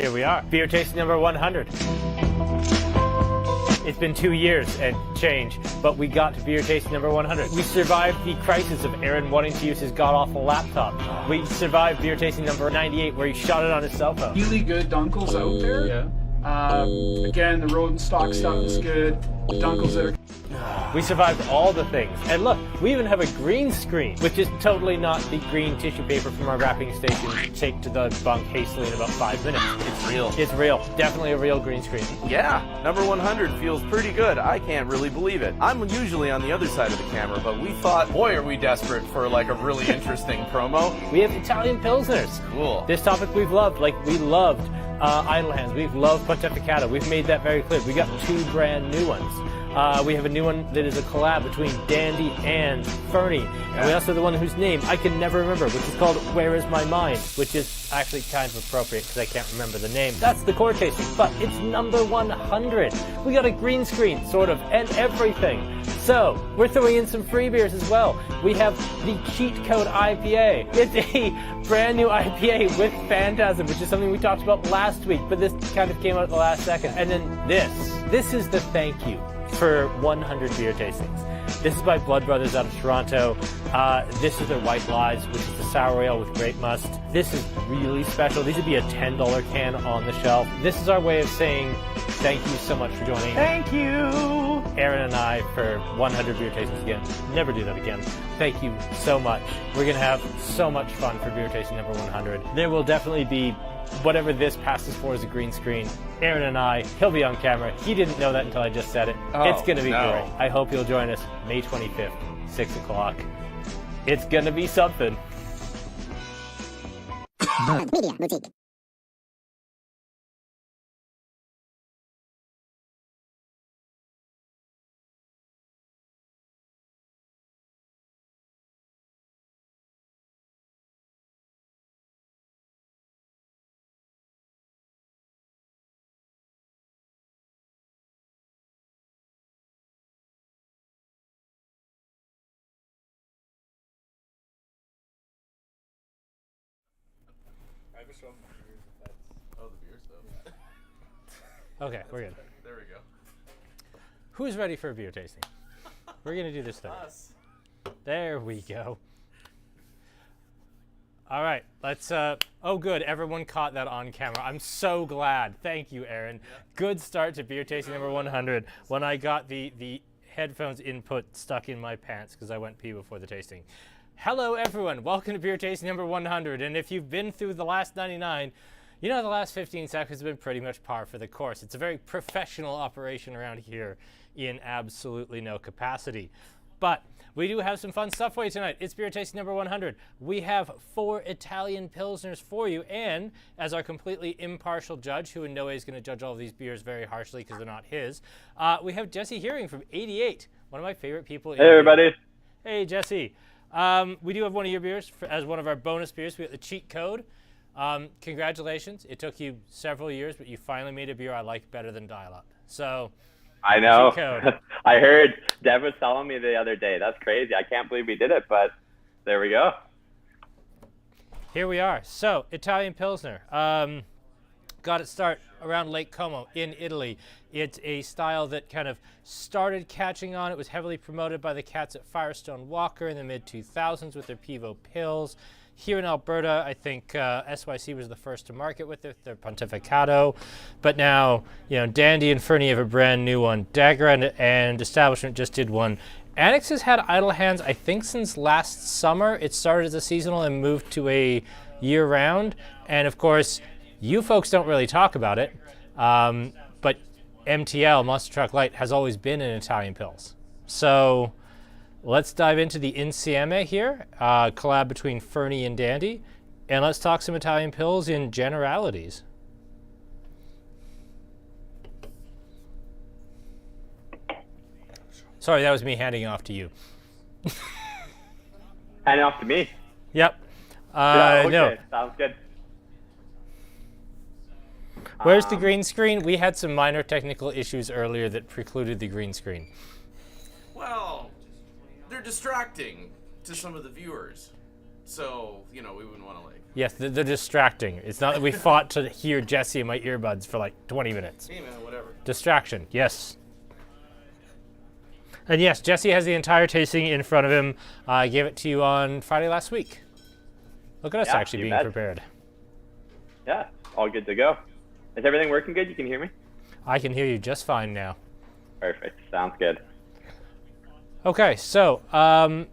Here we are, beer tasting number 100. It's been 2 years and change, but we got to beer tasting number 100. We survived the crisis of Aaron wanting to use his god-awful laptop. We survived beer tasting number 98, where he shot it on his cell phone. Really good Dunkels out there. Yeah. Again, the road and stock stuff is good. The Dunkels that are... We survived all the things. And look, we even have a green screen, which is totally not the green tissue paper from our wrapping station taped to the bunk hastily in about 5 minutes. It's real. It's real. Definitely a real green screen. Yeah, number 100 feels pretty good. I can't really believe it. I'm usually on the other side of the camera, but we thought, boy, are we desperate for like a really interesting promo. We have Italian Pilsners. Cool. This topic we've loved. Like, we loved Idle Hands. We've loved Pontificato. We've made that very clear. We got 2 brand new ones. We have a new one that is a collab between Dandy and Fernie. Yeah. And we also have the one whose name I can never remember, which is called Where Is My Mind, which is actually kind of appropriate because I can't remember the name. That's the core tasting, but it's number 100. We got a green screen, sort of, and everything. So, we're throwing in some free beers as well. We have the Cheat Code IPA. It's a brand new IPA with Phantasm, which is something we talked about last week, but this kind of came out at the last second. And then this is the thank you for 100 beer tastings. This is by Blood Brothers out of Toronto. This is their White Lies, which is the sour ale with grape must. This is really special. These would be a $10 can on the shelf. This is our way of saying thank you so much for joining. Thank you, Aaron and I, for 100 beer tastings again. Never do that again. Thank you so much. We're gonna have so much fun for beer tasting number 100. There will definitely be whatever this passes for is a green screen. Aaron and I, he'll be on camera. He didn't know that until I just said it. It's going to be great. I hope you'll join us May 25th, 6 o'clock. It's going to be something. Media Boutique. I was showing my beers if that's... Oh, the beer stuff. Yeah. Okay, we're good. There we go. Who's ready for a beer tasting? We're going to do this thing. Us. There we go. All right, let's, oh good, everyone caught that on camera. I'm so glad. Thank you, Aaron. Yeah. Good start to beer tasting number 100 when I got the headphones input stuck in my pants because I went pee before the tasting. Hello, everyone. Welcome to beer tasting number 100. And if you've been through the last 99, you know the last 15 seconds have been pretty much par for the course. It's a very professional operation around here in absolutely no capacity. But we do have some fun stuff for you tonight. It's beer tasting number 100. We have 4 Italian Pilsners for you. And as our completely impartial judge, who in no way is going to judge all of these beers very harshly because they're not his, we have Jesse Hearing from 88, one of my favorite people. Hey, everybody. Hey, Jesse. We do have one of your beers as one of our bonus beers. We got the Cheat Code. Congratulations. It took you several years, but you finally made a beer I like better than Dial-Up. So, I know. Cheat Code. I heard Deb was telling me the other day. That's crazy. I can't believe we did it, but there we go. Here we are. So, Italian Pilsner. Got its start around Lake Como in Italy. It's a style that kind of started catching on. It was heavily promoted by the cats at Firestone Walker in the mid-2000s with their Pivo Pils. Here in Alberta, I think SYC was the first to market with their Pontificato. But now, you know, Dandy and Fernie have a brand new one. Dageraad and Establishment just did one. Annex has had Idle Hands, I think, since last summer. It started as a seasonal and moved to a year-round. And, of course, you folks don't really talk about it, but MTL, Monster Truck Light, has always been an Italian Pils. So let's dive into the Insieme here, collab between Fernie and Dandy, and let's talk some Italian Pils in generalities. Sorry, that was me handing off to you. Handing off to me? Yep. Yeah, okay. No. Sounds good. Where's the green screen? We had some minor technical issues earlier that precluded the green screen. Well, they're distracting to some of the viewers. So, we wouldn't want to Yes, they're distracting. It's not that we fought to hear Jesse in my earbuds for like 20 minutes. hey man, whatever. Distraction, yes. And yes, Jesse has the entire tasting in front of him. I gave it to you on Friday last week. Look at us actually being prepared. Yeah, all good to go. Is everything working good? You can hear me? I can hear you just fine now. Perfect. Sounds good. Okay, so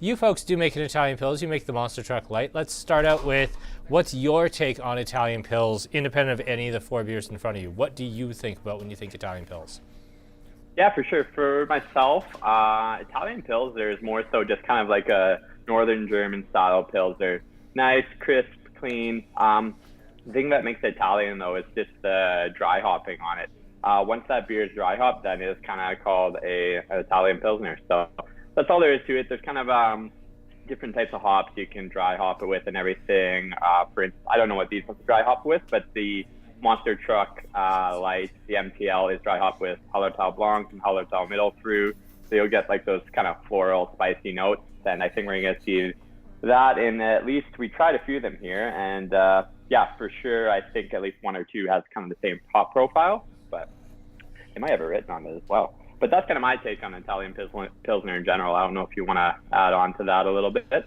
you folks do make an Italian Pils. You make the Monster Truck Light. Let's start out with what's your take on Italian Pils, independent of any of the 4 beers in front of you. What do you think about when you think Italian Pils? Yeah, for sure. For myself, Italian Pils, there's more so just kind of like a Northern German style Pils. They're nice, crisp, clean. The thing that makes it Italian, though, is just the dry hopping on it. Once that beer is dry hopped, then it's kind of called an Italian Pilsner. So that's all there is to it. There's kind of different types of hops you can dry hop it with and everything. For instance, I don't know what these ones dry hop with, but the Monster Truck Light, the MTL, is dry hop with Hallertau Blanc and Hallertau Middle Fruit. So you'll get like those kind of floral, spicy notes. And I think we're going to see that in at least, we tried a few of them here. And yeah, for sure, I think at least 1 or 2 has kind of the same hop profile, but they might have it written on it as well. But that's kind of my take on Italian Pilsner in general. I don't know if you want to add on to that a little bit.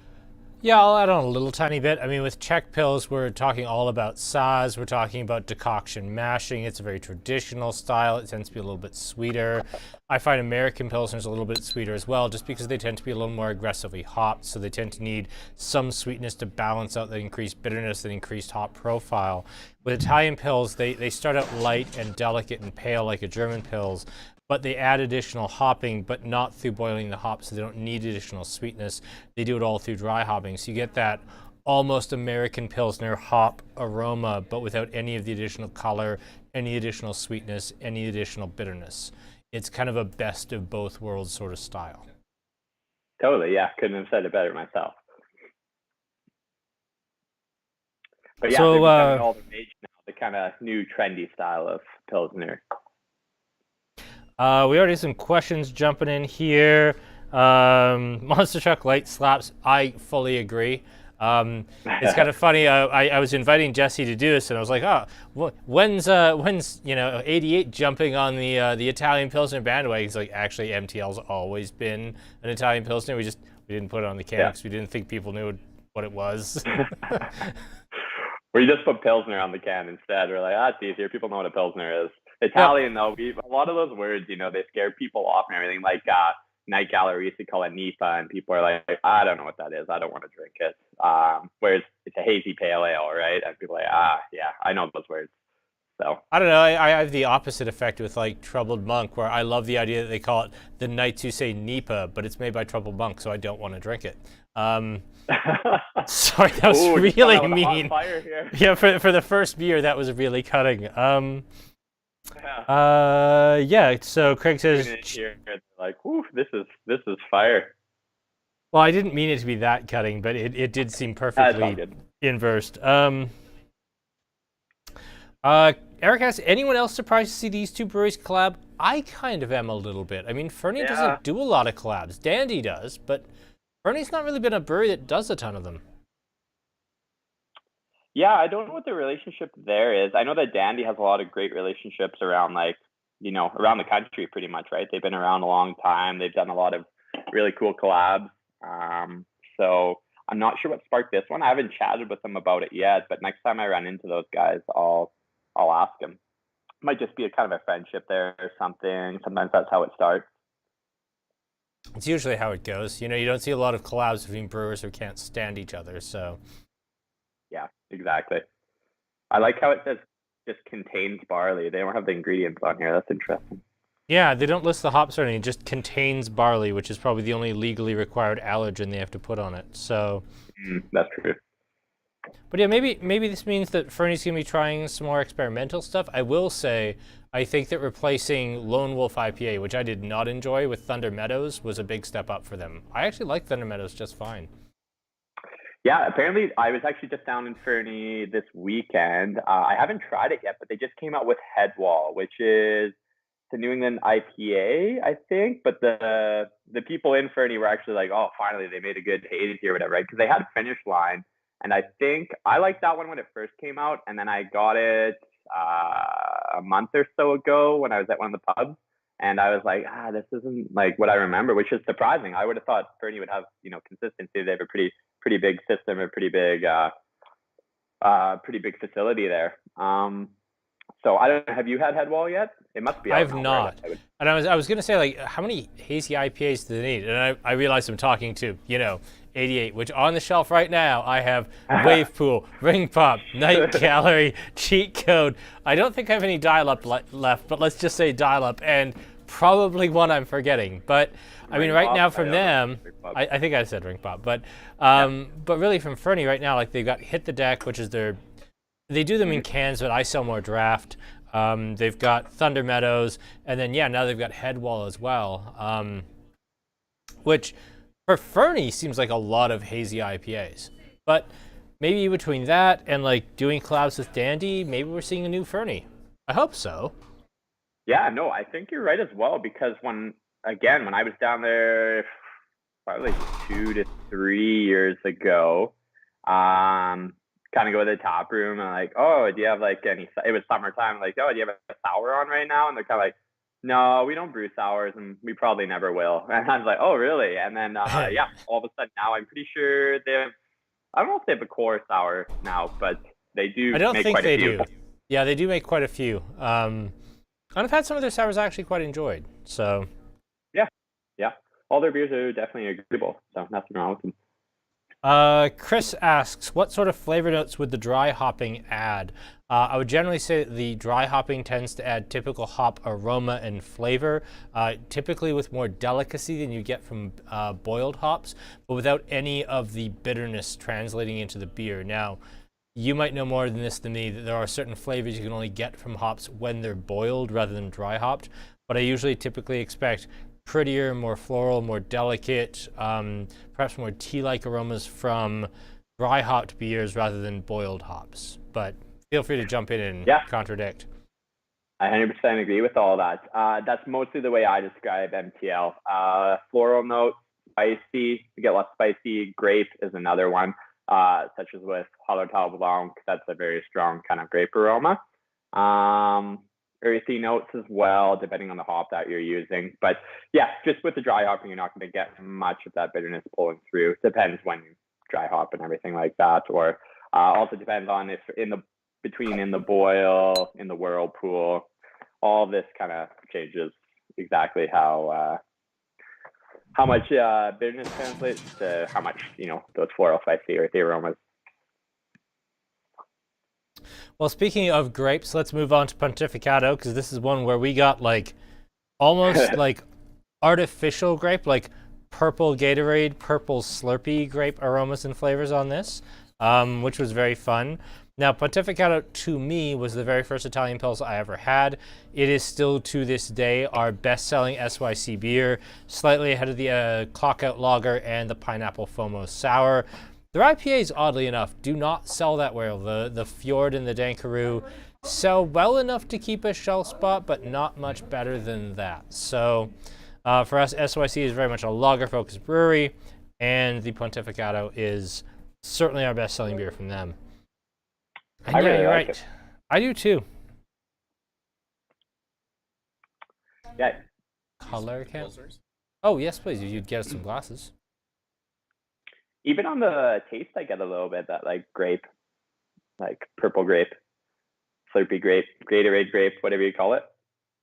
Yeah, I'll add on a little tiny bit. I mean, with Czech Pils, we're talking all about Saz. We're talking about decoction mashing. It's a very traditional style. It tends to be a little bit sweeter. I find American Pilsners a little bit sweeter as well, just because they tend to be a little more aggressively hopped. So they tend to need some sweetness to balance out the increased bitterness, the increased hop profile. With Italian Pils, they start out light and delicate and pale like a German Pils, but they add additional hopping, but not through boiling the hops, so they don't need additional sweetness. They do it all through dry hopping, so you get that almost American Pilsner hop aroma, but without any of the additional color, any additional sweetness, any additional bitterness. It's kind of a best of both worlds sort of style. Totally, yeah. Couldn't have said it better myself. But yeah, so, they're becoming all the rage now, the kind of new trendy style of Pilsner. We already have some questions jumping in here. Monster Truck Light slaps. I fully agree. It's kind of funny. I was inviting Jesse to do this, and I was like, "Oh, when's 88 jumping on the Italian Pilsner bandwagon?" He's like, "Actually, MTL's always been an Italian Pilsner. We didn't put it on the can because we didn't think people knew what it was." Or you just put Pilsner on the can instead. We're like, it's easier. People know what a Pilsner is. Italian, though, a lot of those words, they scare people off and everything. Like Night Gallery used to call it NEIPA, and people are like, I don't know what that is. I don't want to drink it. Whereas it's a hazy pale ale, right? And people are like, yeah, I know those words. So I don't know. I have the opposite effect with like Troubled Monk, where I love the idea that they call it the Knights Who Say NEIPA, but it's made by Troubled Monk, so I don't want to drink it. Sorry, that was really mean. Fire here. Yeah, for the first beer, that was really cutting. Yeah. So Craig says, here, like, this is fire. Well, I didn't mean it to be that cutting, but it did seem perfectly inversed. Eric asks, anyone else surprised to see these 2 breweries collab? I kind of am a little bit. I mean, Fernie doesn't do a lot of collabs. Dandy does, but Fernie's not really been a brewery that does a ton of them. Yeah, I don't know what the relationship there is. I know that Dandy has a lot of great relationships around, like, around the country pretty much, right? They've been around a long time. They've done a lot of really cool collabs. So I'm not sure what sparked this one. I haven't chatted with them about it yet, but next time I run into those guys, I'll ask them. Might just be a kind of a friendship there or something. Sometimes that's how it starts. It's usually how it goes. You don't see a lot of collabs between brewers who can't stand each other, so. Yeah, exactly. I like how it says just contains barley. They don't have the ingredients on here. That's interesting. Yeah, they don't list the hops or anything. It just contains barley, which is probably the only legally required allergen they have to put on it. So. That's true. But yeah, maybe this means that Fernie's going to be trying some more experimental stuff. I will say, I think that replacing Lone Wolf IPA, which I did not enjoy, with Thunder Meadows was a big step up for them. I actually like Thunder Meadows just fine. Yeah, apparently I was actually just down in Fernie this weekend. I haven't tried it yet, but they just came out with Headwall, which is a New England IPA, I think. But the people in Fernie were actually like, oh, finally they made a good hazy or whatever, right? Because they had Finish Line, and I think I liked that one when it first came out, and then I got it a month or so ago when I was at one of the pubs, and I was like, this isn't like what I remember, which is surprising. I would have thought Fernie would have, consistency. They have a pretty big system, a pretty big facility there. So I don't know. Have you had Headwall yet? It must be. I've not. And I was gonna say, like, how many hazy IPAs do they need? And I realized I'm talking to 88, which on the shelf right now I have Wave Pool, Ring Pop, Night Gallery, Cheat Code. I don't think I have any Dial Up left, but let's just say Dial Up, and probably one I'm forgetting. But I mean, right now from them, I think I said Ring Pop, but really from Fernie right now, like, they've got Hit the Deck, which is they do them in cans, but I sell more draft. They've got Thunder Meadows, and then now they've got Headwall as well, which for Fernie seems like a lot of hazy IPAs. But maybe between that and like doing collabs with Dandy, maybe we're seeing a new Fernie. I hope so. Yeah, no, I think you're right as well, because when I was down there probably 2 to 3 years ago, kind of go to the tap room and like, oh, do you have like any, it was summertime, like, oh, do you have a sour on right now? And they're kind of like, no, we don't brew sours, and we probably never will. And I was like, oh, really? And then, all of a sudden now I'm pretty sure I don't know if they have a core sour now, but they do. I don't make think quite they a few. do. Yeah, they do make quite a few. And I've had some of their sours I actually quite enjoyed. So. Yeah. All their beers are definitely agreeable, so nothing wrong with them. Chris asks, what sort of flavor notes would the dry hopping add? I would generally say that the dry hopping tends to add typical hop aroma and flavor, typically with more delicacy than you get from boiled hops, but without any of the bitterness translating into the beer. Now, you might know more than this than me, that there are certain flavors you can only get from hops when they're boiled rather than dry hopped, but I typically expect prettier, more floral, more delicate, perhaps more tea-like aromas from dry hopped beers rather than boiled hops. But feel free to jump in and contradict. I 100% agree with all that. That's mostly the way I describe MTL. Floral note, spicy, you get less spicy. Grape is another one, such as with Hopped Blanc. That's a very strong kind of grape aroma. Earthy notes as well, depending on the hop that you're using. But yeah, just with the dry hopping, you're not going to get much of that bitterness pulling through. Depends when you dry hop and everything like that. Or also depends on if in the boil, in the whirlpool, all this kind of changes exactly how much bitterness translates to how much, those floral, spicy, earthy aromas. Well, speaking of grapes, let's move on to Pontificato, because this is one where we got like almost like artificial grape, like purple Gatorade, purple Slurpee grape aromas and flavors on this, which was very fun. Now, Pontificato to me was the very first Italian Pils I ever had. It is still to this day our best-selling SYC beer, slightly ahead of the Clockout Lager and the Pineapple Fomo Sour. Their IPAs, oddly enough, do not sell that well. The Fjord and the Dankaroo sell well enough to keep a shelf spot, but not much better than that. So for us, SYC is very much a lager-focused brewery, and the Pontificato is certainly our best-selling beer from them. And I really you're like right. it. I do too. Yeah. Color count? Oh, yes, please. You'd get us some glasses. Even on the taste, I get a little bit that like grape, like purple grape, Slurpee grape, Gatorade grape, whatever you call it.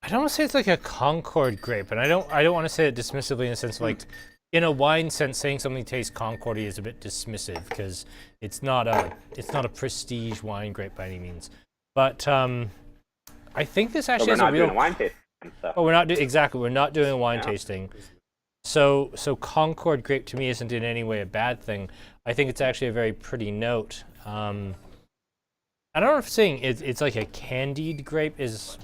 I don't want to say it's like a Concord grape, and I don't want to say it dismissively in the sense of like, in a wine sense, saying something tastes Concordy is a bit dismissive because it's not a prestige wine grape by any means. But I think this actually has a real. We're not doing a wine tasting. So. Oh, we're not doing a wine tasting. So Concord grape to me isn't in any way a bad thing. I think it's actually a very pretty note. I don't know if saying it's like a candied grape is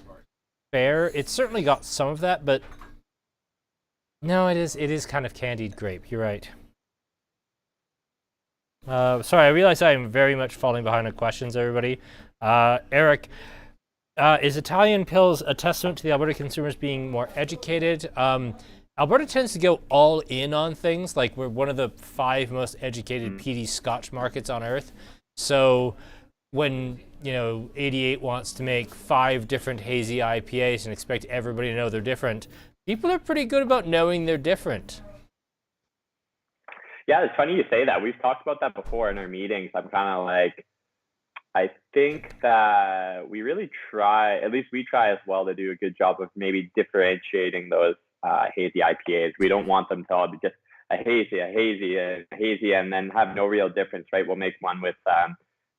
fair. It's certainly got some of that, but no, it is kind of candied grape. You're right. Sorry, I realize I'm very much falling behind on questions, everybody. Eric, Is Italian Pils a testament to the Alberta consumers being more educated? Alberta tends to go all in on things. Like, we're one of the 5 most educated PD Scotch markets on earth. So when, 88 wants to make 5 different hazy IPAs and expect everybody to know they're different, people are pretty good about knowing they're different. Yeah, it's funny you say that. We've talked about that before in our meetings. I'm kind of like, I think that we really try, at least we try as well, to do a good job of maybe differentiating those hazy IPAs. We don't want them to all be just a hazy, and then have no real difference, right? We'll make one with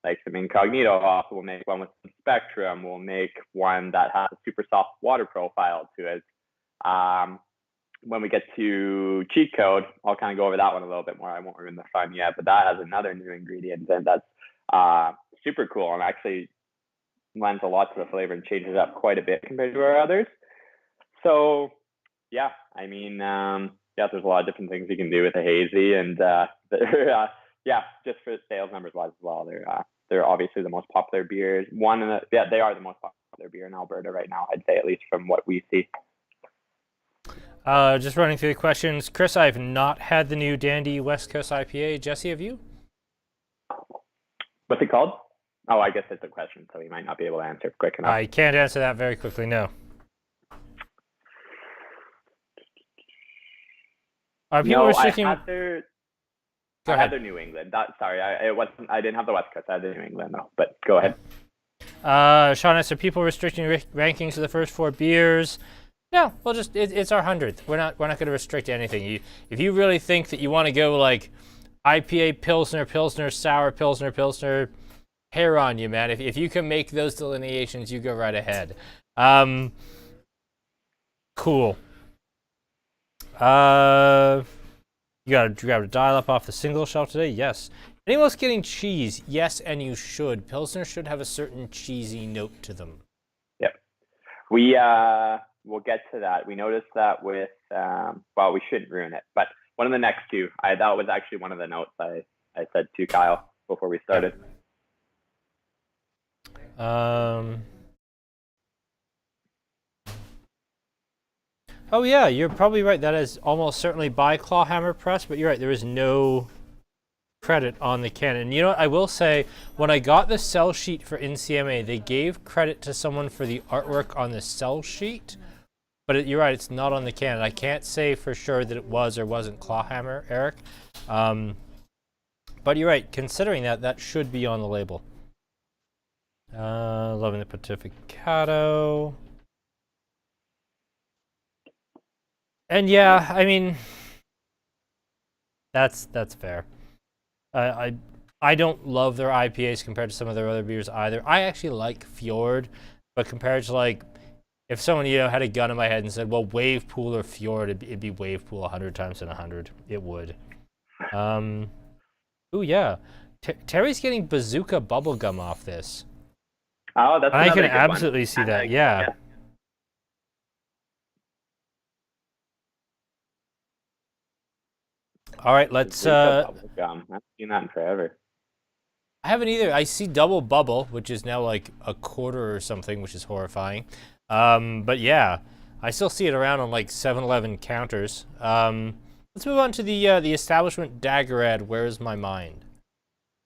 like some incognito hops. We'll make one with some spectrum. We'll make one that has a super soft water profile to it. When we get to cheat code, I'll kind of go over that one a little bit more. I won't ruin the fun yet, but that has another new ingredient, and that's super cool and actually lends a lot to the flavor and changes it up quite a bit compared to our others. So yeah, I mean, there's a lot of different things you can do with a hazy, and just for sales numbers wise as well, they're obviously the most popular beers. They are the most popular beer in Alberta right now, I'd say, at least from what we see. Just running through the questions. Chris, I've not had the new Dandy West Coast IPA. Jesse, have you? What's it called? Oh, I guess it's a question, so we might not be able to answer quick enough. I can't answer that very quickly, no. Are people restricting? I had their New England. I didn't have the West Coast. I had the New England though. But go ahead. Sean asked, are people restricting rankings of the first 4 beers? No, we'll just it's our 100th. We're not going to restrict anything. If you really think that you want to go like IPA Pilsner, Sour Pilsner, hair on you, man. If you can make those delineations, you go right ahead. Cool. You got to dial up off the single shelf today? Yes. Anyone else getting cheese? Yes, and you should. Pilsner should have a certain cheesy note to them. Yep. We'll get to that. We noticed that with, we shouldn't ruin it, but one of the next 2, that was actually one of the notes I said to Kyle before we started. Oh yeah, you're probably right. That is almost certainly by Clawhammer Press, but you're right. There is no credit on the can. And you know what? I will say, when I got the sell sheet for Insieme, they gave credit to someone for the artwork on the sell sheet. But you're right, it's not on the can. I can't say for sure that it was or wasn't Clawhammer, Eric. But you're right. Considering that should be on the label. Loving the Pontificato. And yeah, I mean, that's fair. I don't love their IPAs compared to some of their other beers either. I actually like Fjord, but compared to like, if someone had a gun in my head and said, well, Wave Pool or Fjord, it'd be Wave Pool 100 times in 100. It would. Oh yeah, Terry's getting Bazooka bubblegum off this. Oh, that's I can good absolutely one. see that. Yeah. All right, let's. I haven't seen that in forever. I haven't either. I see Double Bubble, which is now like a quarter or something, which is horrifying. But yeah, I still see it around on like 7-Eleven counters. Let's move on to the establishment Dageraad. Where's my mind?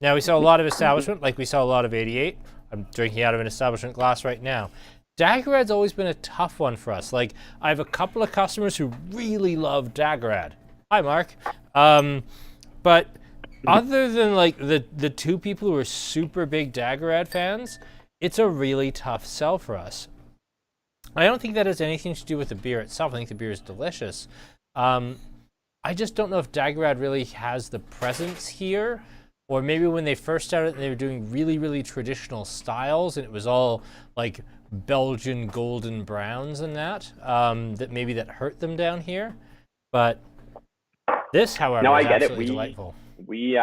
Now we saw a lot of establishment, like we saw a lot of 88. I'm drinking out of an establishment glass right now. Dageraad's always been a tough one for us. Like, I have a couple of customers who really love Dageraad. Hi, Mark. But other than like the 2 people who are super big Dageraad fans, it's a really tough sell for us. I don't think that has anything to do with the beer itself. I think the beer is delicious. I just don't know if Dageraad really has the presence here, or maybe when they first started, they were doing really, really traditional styles, and it was all like Belgian golden browns and that maybe that hurt them down here. But this, however, is absolutely delightful. We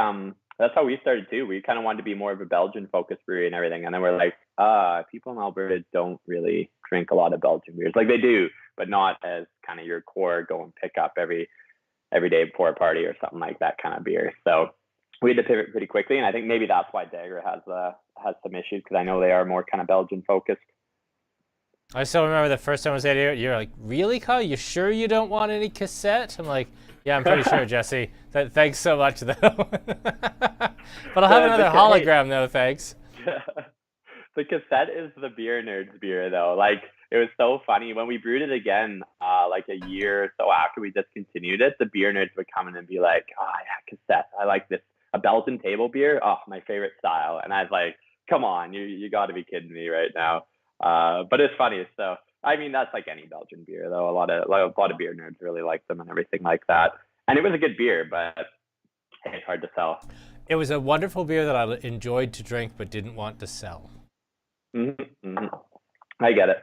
that's how we started too. We kind of wanted to be more of a Belgian focused brewery and everything, and then we're like, people in Alberta don't really drink a lot of Belgian beers. Like, they do, but not as kind of your core go and pick up every day before a party or something like that kind of beer. So we had to pivot pretty quickly, and I think maybe that's why Dagger has some issues, because I know they are more kind of Belgian focused. I still remember the first time I was at it, you're like, really, Kyle? You sure you don't want any cassette? I'm like, yeah, I'm pretty sure, Jesse. Thanks so much, though. But I'll have another hologram, though, thanks. The cassette is the beer nerds beer, though. Like, it was so funny. When we brewed it again, like a year or so after we discontinued it, the beer nerds would come in and be like, oh, yeah, cassette. I like this. A Belgian table beer? Oh, my favorite style. And I was like, come on, you got to be kidding me right now. But it's funny. So, I mean, that's like any Belgian beer, though. A lot of beer nerds really like them and everything like that. And it was a good beer, but hey, it's hard to sell. It was a wonderful beer that I enjoyed to drink but didn't want to sell. Mm-hmm, mm-hmm. I get it.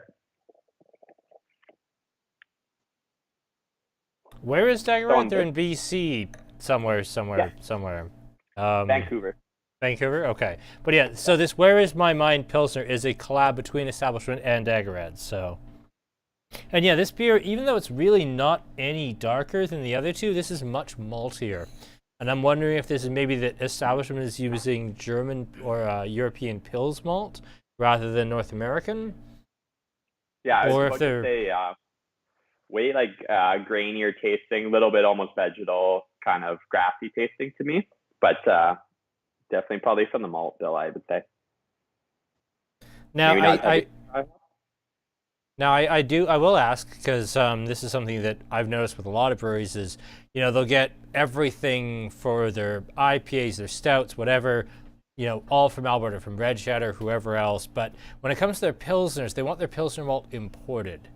Where is Dageraad? They're in BC somewhere. Vancouver. Vancouver? Okay. But yeah, so this Where Is My Mind Pilsner is a collab between Establishment and Dageraad, so. And yeah, this beer, even though it's really not any darker than the other two, this is much maltier. And I'm wondering if this is maybe that Establishment is using German or European Pils malt rather than North American. Yeah, I was about to say way like grainier tasting, a little bit almost vegetal, kind of grassy tasting to me, but definitely probably from the malt bill, I would say. Now, I will ask, because this is something that I've noticed with a lot of breweries is, you know, they'll get everything for their IPAs, their stouts, whatever, you know, all from Alberta, from Red Shed or whoever else. But when it comes to their Pilsners, they want their Pilsner malt imported.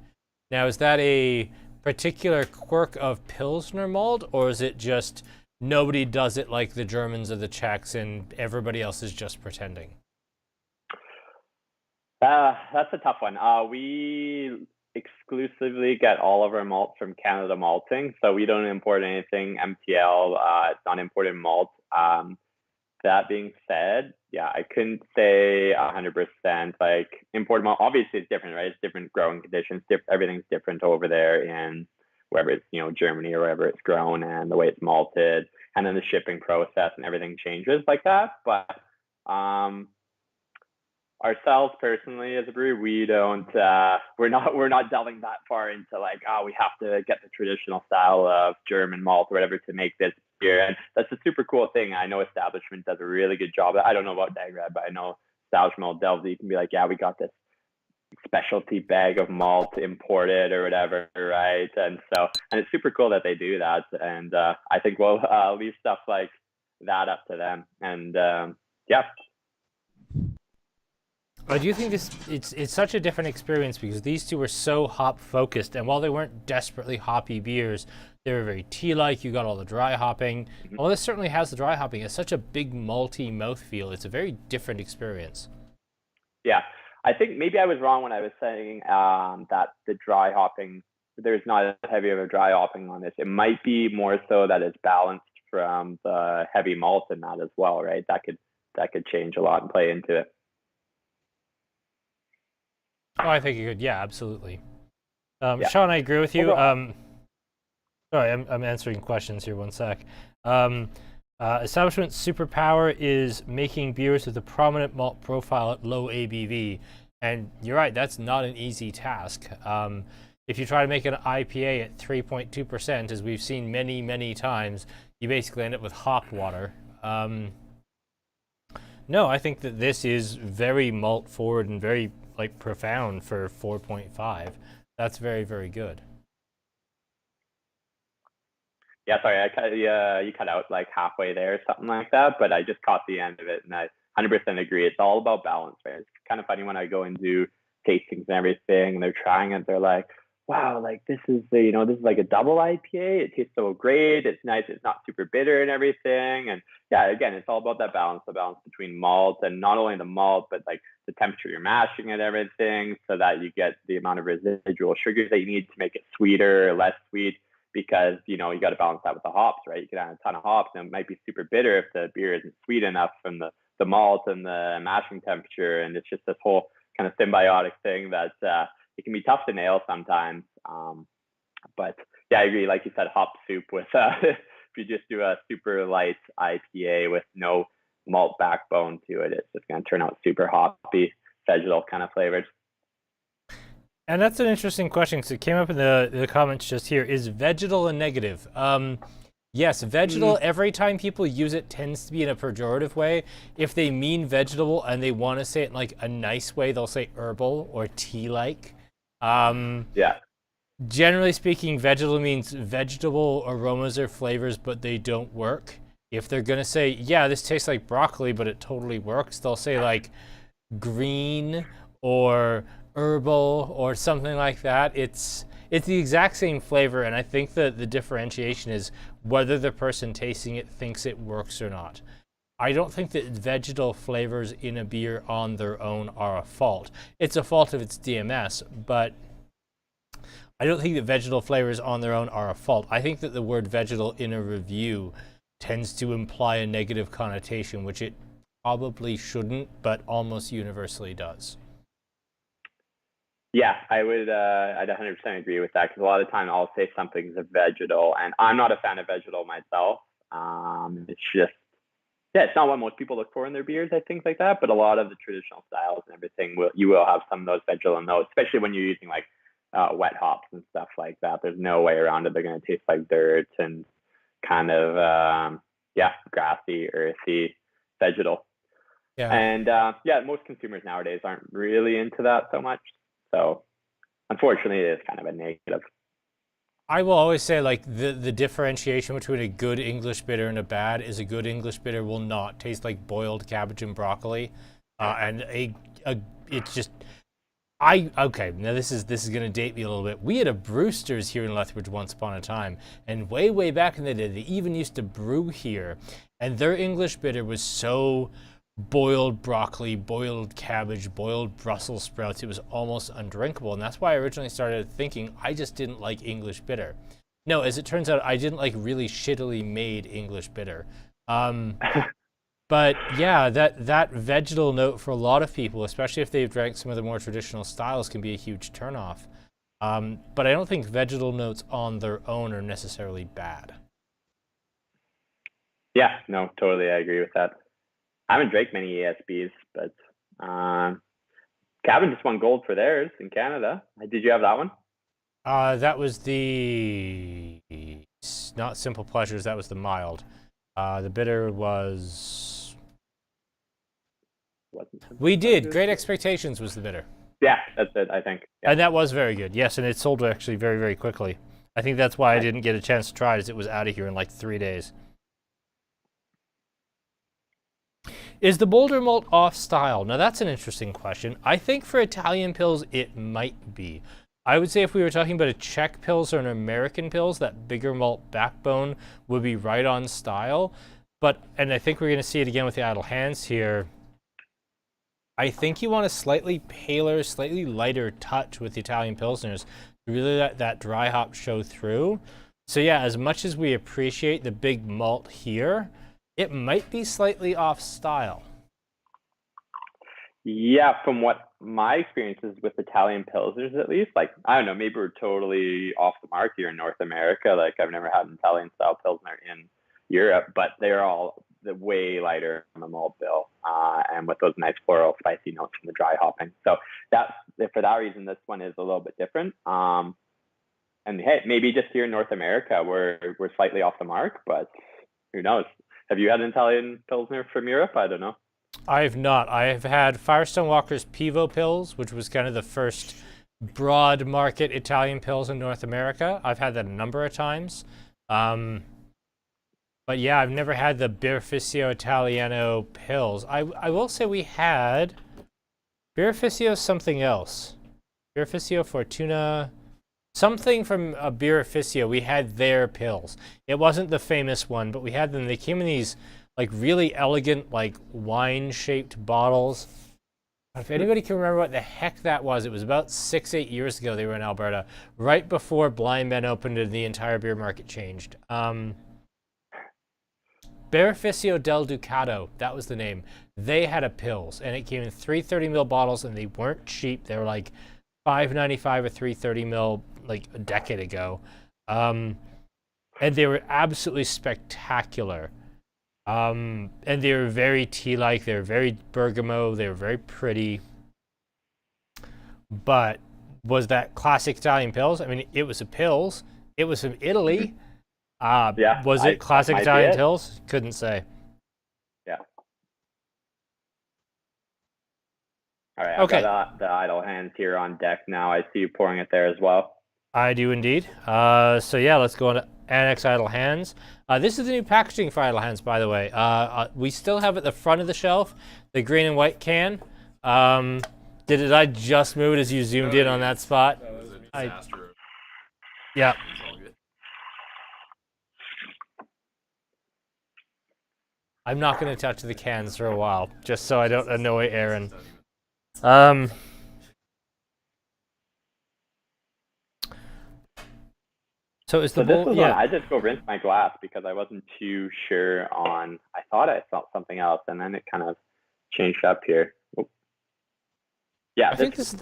Now, is that a particular quirk of Pilsner malt, or is it just nobody does it like the Germans or the Czechs and everybody else is just pretending? That's a tough one. We exclusively get all of our malt from Canada Malting, so we don't import anything MTL. It's not imported malt. That being said, yeah, I couldn't say 100%. Like imported malt, obviously it's different, right? It's different growing conditions. Everything's different over there in wherever it's, you know, Germany or wherever it's grown, and the way it's malted, and then the shipping process and everything changes like that. But ourselves personally as a brewery, we don't we're not delving that far into like, we have to get the traditional style of German malt or whatever to make this beer. And that's a super cool thing. I know Establishment does a really good job. I don't know about Dageraad, but I know Establishment will delve deep and be like, yeah, we got this specialty bag of malt imported or whatever, right? And it's super cool that they do that. And I think we'll leave stuff like that up to them. And yeah. I do think it's such a different experience because these two were so hop focused, and while they weren't desperately hoppy beers, they were very tea-like. You got all the dry hopping. Well, this certainly has the dry hopping. It's such a big malty mouthfeel. It's a very different experience. Yeah, I think maybe I was wrong when I was saying that the dry hopping, there's not as heavy of a dry hopping on this. It might be more so that it's balanced from the heavy malt in that as well, right? That could change a lot and play into it. Oh, I think you could. Yeah, absolutely. Sean, I agree with you. Sorry, I'm answering questions here. One sec. Establishment superpower is making beers with a prominent malt profile at low ABV. And you're right, that's not an easy task. If you try to make an IPA at 3.2%, as we've seen many, many times, you basically end up with hop water. No, I think that this is very malt forward and very profound for 4.5. That's very, very good. Yeah, sorry, you cut out like halfway there or something like that, but I just caught the end of it, and I 100% agree. It's all about balance, right? It's kind of funny when I go and do tastings and everything, and they're trying it, they're like, wow, like this is like a double IPA. It tastes so great. It's nice. It's not super bitter and everything. And yeah, again, it's all about that balance, the balance between malt and not only the malt, but like the temperature you're mashing and everything, so that you get the amount of residual sugars that you need to make it sweeter or less sweet, because, you got to balance that with the hops, right? You can add a ton of hops and it might be super bitter if the beer isn't sweet enough from the malt and the mashing temperature. And it's just this whole kind of symbiotic thing that it can be tough to nail sometimes. But yeah, I agree. Like you said, hop soup with, if you just do a super light IPA with no malt backbone to it, it's just going to turn out super hoppy, vegetal kind of flavored. And that's an interesting question because it came up in the comments just here. Is vegetal a negative? Yes, vegetal, every time people use it, tends to be in a pejorative way. If they mean vegetable and they want to say it in like a nice way, they'll say herbal or tea-like. Yeah. Generally speaking, vegetal means vegetable aromas or flavors, but they don't work. If they're going to say, yeah, this tastes like broccoli, but it totally works, they'll say like green or herbal or something like that. It's the exact same flavor, and I think that the differentiation is whether the person tasting it thinks it works or not. I don't think that vegetal flavors in a beer on their own are a fault. It's a fault if it's DMS, but I don't think that vegetal flavors on their own are a fault. I think that the word vegetal in a review tends to imply a negative connotation, which it probably shouldn't, but almost universally does. Yeah, I'd 100% agree with that because a lot of the time I'll say something's a vegetal, and I'm not a fan of vegetal myself. It's just, yeah, it's not what most people look for in their beers, I think, like that. But a lot of the traditional styles and everything, you will have some of those vegetal notes, especially when you're using like wet hops and stuff like that. There's no way around it. They're going to taste like dirt and kind of, grassy, earthy, vegetal. Yeah. And most consumers nowadays aren't really into that so much. So unfortunately, it is kind of a negative. I will always say, like, the differentiation between a good English bitter and a bad is a good English bitter will not taste like boiled cabbage and broccoli, and it's just okay. Now this is going to date me a little bit. We had a Brewster's here in Lethbridge once upon a time, and way back in the day, they even used to brew here, and their English bitter was so boiled broccoli, boiled cabbage, boiled Brussels sprouts. It was almost undrinkable, and that's why I originally started thinking I just didn't like English bitter. No, as it turns out, I didn't like really shittily made English bitter. But yeah, that vegetal note for a lot of people, especially if they've drank some of the more traditional styles, can be a huge turnoff. But I don't think vegetal notes on their own are necessarily bad. Yeah, no, totally, I agree with that. I haven't drank many ESBs, but Cabin just won gold for theirs in Canada. Did you have that one? That was the not Simple Pleasures. That was the mild. The bitter was. We did. Great Expectations was the bitter. Yeah, that's it, I think. Yeah. And that was very good. Yes, and it sold actually very, very quickly. I think that's why I didn't get a chance to try it, as it was out of here in like 3 days. Is the Boulder malt off style? Now that's an interesting question. I think for Italian Pils, it might be. I would say if we were talking about a Czech Pils or an American Pils, that bigger malt backbone would be right on style. And I think we're going to see it again with the Idle Hands here. I think you want a slightly paler, slightly lighter touch with the Italian Pilsners to really let that dry hop show through. So yeah, as much as we appreciate the big malt here, it might be slightly off style. Yeah, from what my experience is with Italian Pilsners, at least, like, I don't know, maybe we're totally off the mark here in North America. Like, I've never had an Italian style Pilsner in Europe, but they're all way lighter on the malt bill, and with those nice floral spicy notes from the dry hopping. So for that reason, this one is a little bit different. And hey, maybe just here in North America, we're slightly off the mark, but who knows? Have you had an Italian Pilsner from Europe? I don't know. I've not. I've had Firestone Walker's Pivo Pils, which was kind of the first broad market Italian Pils in North America. I've had that a number of times. But yeah, I've never had the Birrificio Italiano Pils. I will say we had Birrificio something else. Birrificio Fortuna, something from a Birrificio. We had their Pils. It wasn't the famous one, but we had them. They came in these like really elegant, like wine-shaped bottles. If anybody can remember what the heck that was, it was about 6-8 years ago. They were in Alberta, right before Blind Men opened and the entire beer market changed. Birrificio del Ducato, that was the name. They had a Pils, and it came in 330 ml bottles, and they weren't cheap. They were like $5.95 or 330 ml, like a decade ago, and they were absolutely spectacular. And they were very tea-like. They were very bergamot. They were very pretty. But was that classic Italian Pils? I mean, it was a Pils. It was from Italy. Yeah, Was it classic might be Italian it. Pils? Couldn't say. Yeah. All right, Okay. I've got the idle hands here on deck now. I see you pouring it there as well. I do indeed. So yeah, let's go on to Annex Idle Hands. This is the new packaging for Idle Hands, by the way. We still have at the front of the shelf the green and white can. Did I just move it as you zoomed in on that spot? That was a disaster. Yeah. It's all good. I'm not going to touch the cans for a while, just so I don't annoy Aaron. So is the So this bowl? was Yeah. I just go rinse my glass because I wasn't too sure on. I thought I felt something else, and then it kind of changed up here. Oh. Yeah, I think this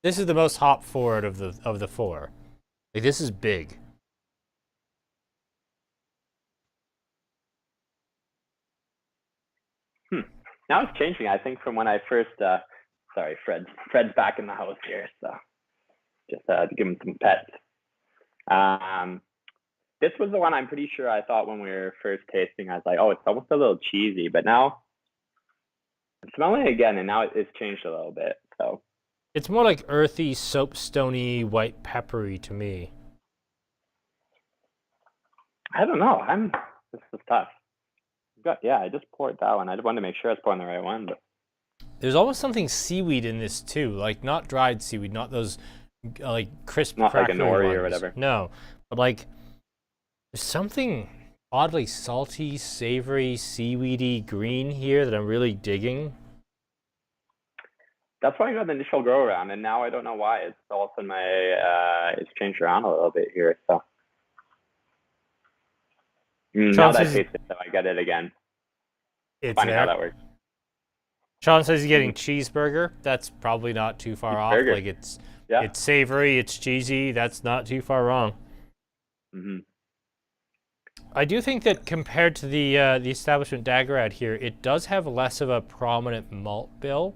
is the most hop forward of the four. Like, this is big. now it's changing. I think from when I first. Sorry, Fred's back in the house here, so just to give him some pets. This was the one I'm pretty sure I thought when we were first tasting. I was like, oh, it's almost a little cheesy, but now I'm smelling it again, and now it's changed a little bit. So It's more like earthy, soapstony, white peppery to me. I don't know. This is tough. I just poured that one. I just wanted to make sure I was pouring the right one, but There's almost something seaweed in this too, like not dried seaweed, not those like crisp, not like a crackery nori or ones. whatever. No, but like there's something oddly salty, savory, seaweedy green here that I'm really digging. That's why I got the initial go around, and now I don't know why. It's all of a sudden it's changed around a little bit here. So now that I taste it, so I get it again. It's Funny how there. that works. Sean says he's getting cheeseburger. That's probably not too far off. Cheeseburger. Like it's Yeah. savory, it's cheesy. That's not too far wrong. Mm-hmm. I do think that compared to the establishment Dageraad here, it does have less of a prominent malt bill.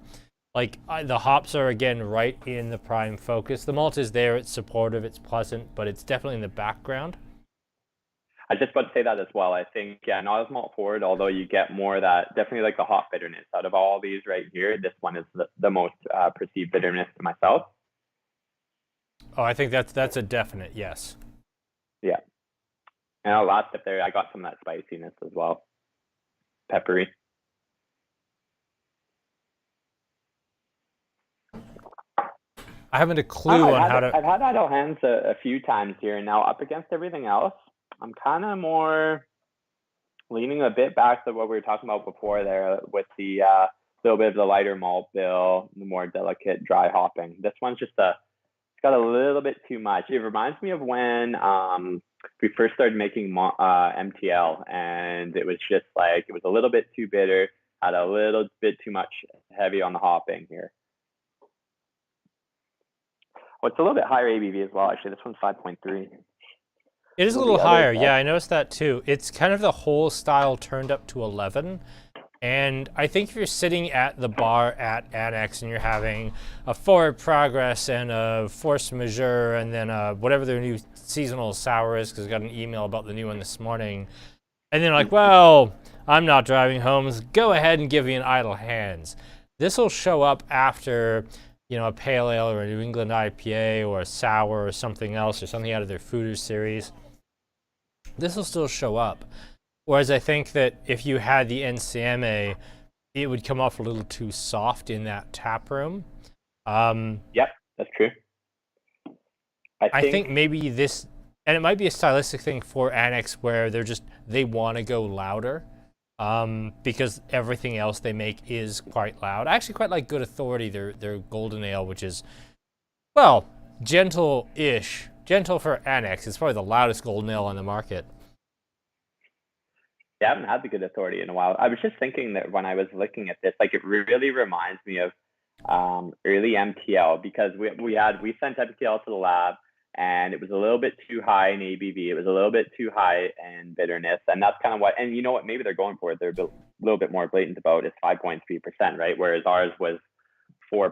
Like the hops are again right in the prime focus. The malt is there, it's supportive, it's pleasant, but it's definitely in the background. I just about to say that as well. I think, not as malt forward, although you get more of that, definitely like the hop bitterness. Out of all these right here, this one is the most perceived bitterness to myself. Oh, I think that's a definite yes. Yeah. And the last step there, I got some of that spiciness as well. Peppery. I haven't a clue on how to. I've had idle hands a few times here, and now up against everything else, I'm kind of more leaning a bit back to what we were talking about before there with the little bit of the lighter malt bill, the more delicate dry hopping. This one's just it's got a little bit too much. It reminds me of when we first started making MTL, and it was just like, it was a little bit too bitter, had a little bit too much heavy on the hopping here. Oh, it's a little bit higher ABV as well, actually. This one's 5.3. It is a little higher, yeah, I noticed that too. It's kind of the whole style turned up to 11. And I think if you're sitting at the bar at Annex and you're having a forward progress and a force majeure and then whatever their new seasonal sour is, because I got an email about the new one this morning, and then like, well, I'm not driving home, so go ahead and give me an idle hands. This will show up after, a pale ale or a New England IPA or a sour or something else or something out of their Fooders series. This will still show up. Whereas I think that if you had the Insieme, it would come off a little too soft in that tap room. Yep, that's true. I think maybe this, and it might be a stylistic thing for Annex where they want to go louder because everything else they make is quite loud. I actually quite like Good Authority, their golden ale, which is, well, gentle-ish. Gentle for Annex. It's probably the loudest golden ale on the market. Yeah, I haven't had the Good Authority in a while. I was just thinking that when I was looking at this, like, it really reminds me of early MTL, because we sent MTL to the lab, and it was a little bit too high in ABV. It was a little bit too high in bitterness, and that's kind of what. And you know what? Maybe they're going for it. They're a little bit more blatant about. It's 5.3%, right? Whereas ours was 4.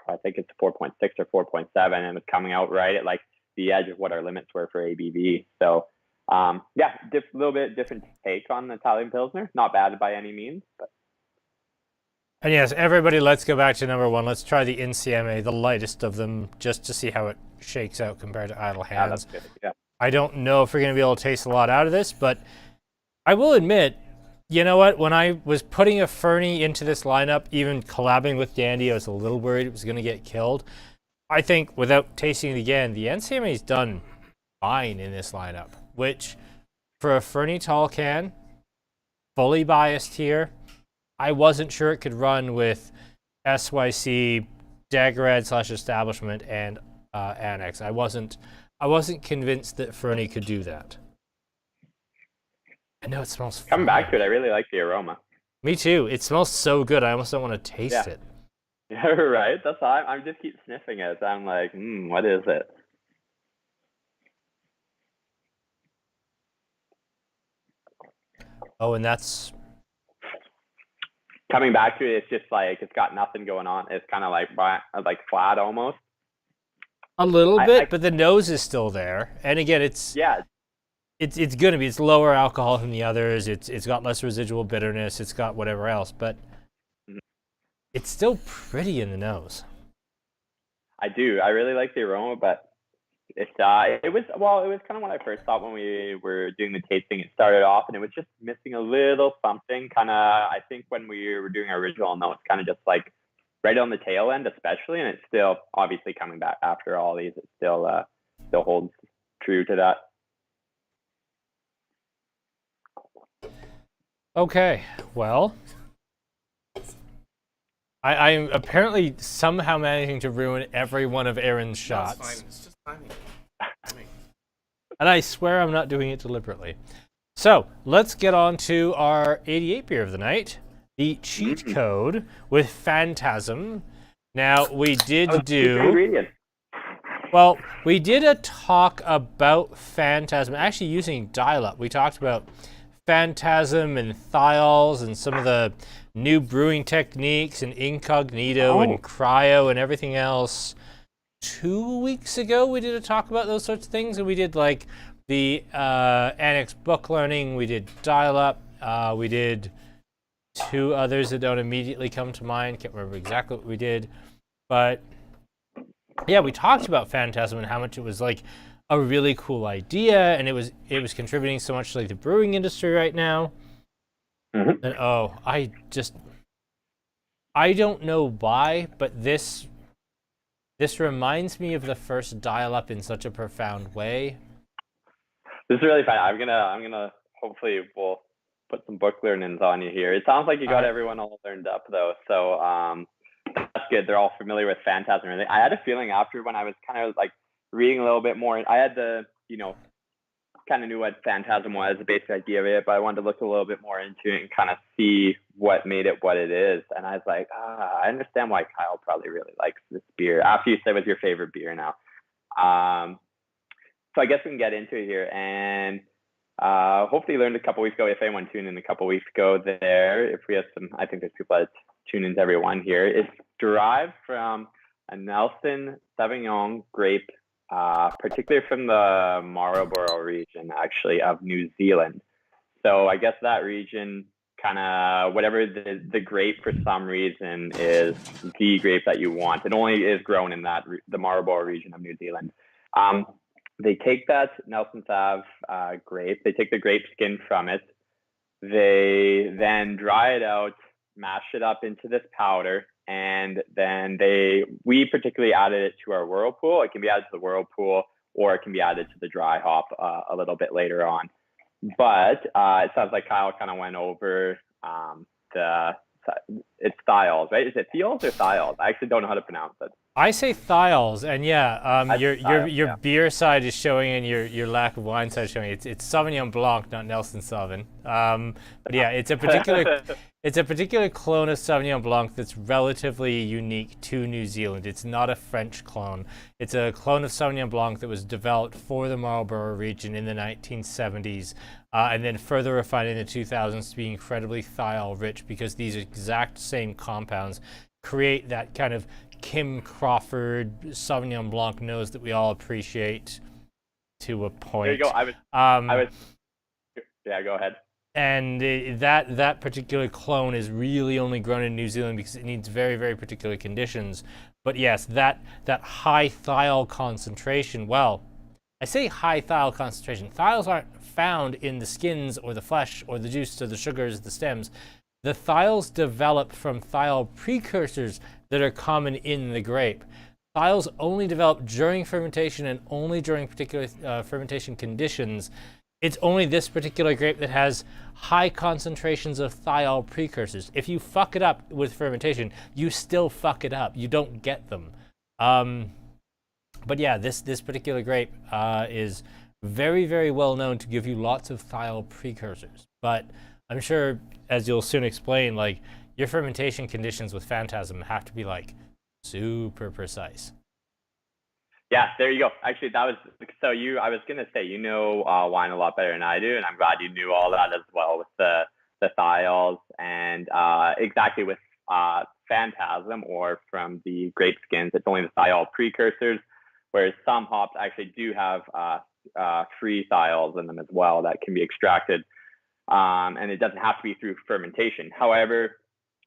I think it's 4.6 or 4.7, and it's coming out right at like the edge of what our limits were for ABV. So yeah, little bit different take on the Italian Pilsner. Not bad by any means, but. And yes, everybody, let's go back to number 1. Let's try the Insieme, the lightest of them, just to see how it shakes out compared to Idle Yeah, Hands. that's good. Yeah. I don't know if we're going to be able to taste a lot out of this, but I will admit, you know what? When I was putting a Fernie into this lineup, even collabing with Dandy, I was a little worried it was going to get killed. I think, without tasting it again, the Insieme's done fine in this lineup, which, for a Fernie tall can, fully biased here, I wasn't sure it could run with SYC, Dageraad / Establishment, and Annex. I wasn't convinced that Fernie could do that. I know it smells Coming back to it, I really like the aroma. Me too. It smells so good. I almost don't want to taste it. Yeah, right. That's why I just keep sniffing it. I'm like, what is it? Oh, and that's Coming back to it, it's just like it's got nothing going on. It's kind of like flat almost. a little bit, but the nose is still there. And again, it's going to be, it's lower alcohol than the others. It's got less residual bitterness. It's got whatever else, but it's still pretty in the nose. I do. I really like the aroma, but it was kind of what I first thought when we were doing the tasting. It started off and it was just missing a little something. Kind of, I think when we were doing our original notes, kind of just like right on the tail end, especially, and it's still obviously coming back after all these. It still holds true to that. Okay, well, I'm apparently somehow managing to ruin every one of Aaron's shots. That's fine. It's just timing. And I swear I'm not doing it deliberately. So let's get on to our 88 beer of the night, the Cheat Code with Phantasm. Now, we did we did a talk about Phantasm, actually using dial-up. We talked about Phantasm and thiols and some of the new brewing techniques and incognito and cryo and everything else. 2 weeks ago, we did a talk about those sorts of things, and we did like the Annex book learning, we did dial-up, we did 2 others that don't immediately come to mind. Can't remember exactly what we did, but yeah, we talked about Phantasm and how much it was like a really cool idea, and it was contributing so much to like the brewing industry right now. And I don't know why, but this reminds me of the first dial-up in such a profound way. This is really fun. I'm gonna hopefully we'll put some book learnings on you here. It sounds like you got everyone all learned up though, so that's good. They're all familiar with Phantasm. I had a feeling after when I was kind of like reading a little bit more, I had the kind of knew what Phantasm was, the basic idea of it, but I wanted to look a little bit more into it and kind of see what made it what it is. And I was like, I understand why Kyle probably really likes this beer. After you said it was your favorite beer now. So I guess we can get into it here. And hopefully you learned a couple weeks ago, if anyone tuned in a couple weeks ago there, if we have some, I think there's people that tune into every one here. It's derived from a Nelson Sauvignon grape, particularly from the Marlborough region, actually, of New Zealand. So I guess that region kind of, whatever the grape for some reason is the grape that you want. It only is grown in the Marlborough region of New Zealand. They take that Nelson Sav grape, they take the grape skin from it, they then dry it out, mash it up into this powder, and then we particularly added it to our whirlpool. It can be added to the whirlpool, or it can be added to the dry hop a little bit later on. But it sounds like Kyle kind of went over it's thiols, right? Is it thiols or thiols? I actually don't know how to pronounce it. I say thiols, and your thiols, beer side is showing, and your lack of wine side is showing. It's Sauvignon Blanc, not Nelson Sauvin. But yeah, it's a particular clone of Sauvignon Blanc that's relatively unique to New Zealand. It's not a French clone. It's a clone of Sauvignon Blanc that was developed for the Marlborough region in the 1970s, and then further refined in the 2000s to be incredibly thiol rich, because these exact same compounds create that kind of Kim Crawford Sauvignon Blanc nose that we all appreciate to a point. There you go. I was. Yeah, go ahead. And that particular clone is really only grown in New Zealand because it needs very, very particular conditions. But yes, that high thiol concentration, well, I say high thiol concentration. Thiols aren't found in the skins or the flesh or the juice or the sugars, the stems. The thiols develop from thiol precursors that are common in the grape. Thiols only develop during fermentation and only during particular fermentation conditions. It's only this particular grape that has high concentrations of thiol precursors. If you fuck it up with fermentation, you still fuck it up. You don't get them. But yeah, this particular grape is very, very well known to give you lots of thiol precursors. But I'm sure, as you'll soon explain, like your fermentation conditions with Phantasm have to be like super precise. Yeah, there you go. Actually, that was so you. I was gonna say you know wine a lot better than I do, and I'm glad you knew all that as well with the thiols and exactly with Phantasm or from the grape skins. It's only the thiol precursors, whereas some hops actually do have free thiols in them as well that can be extracted, and it doesn't have to be through fermentation. However,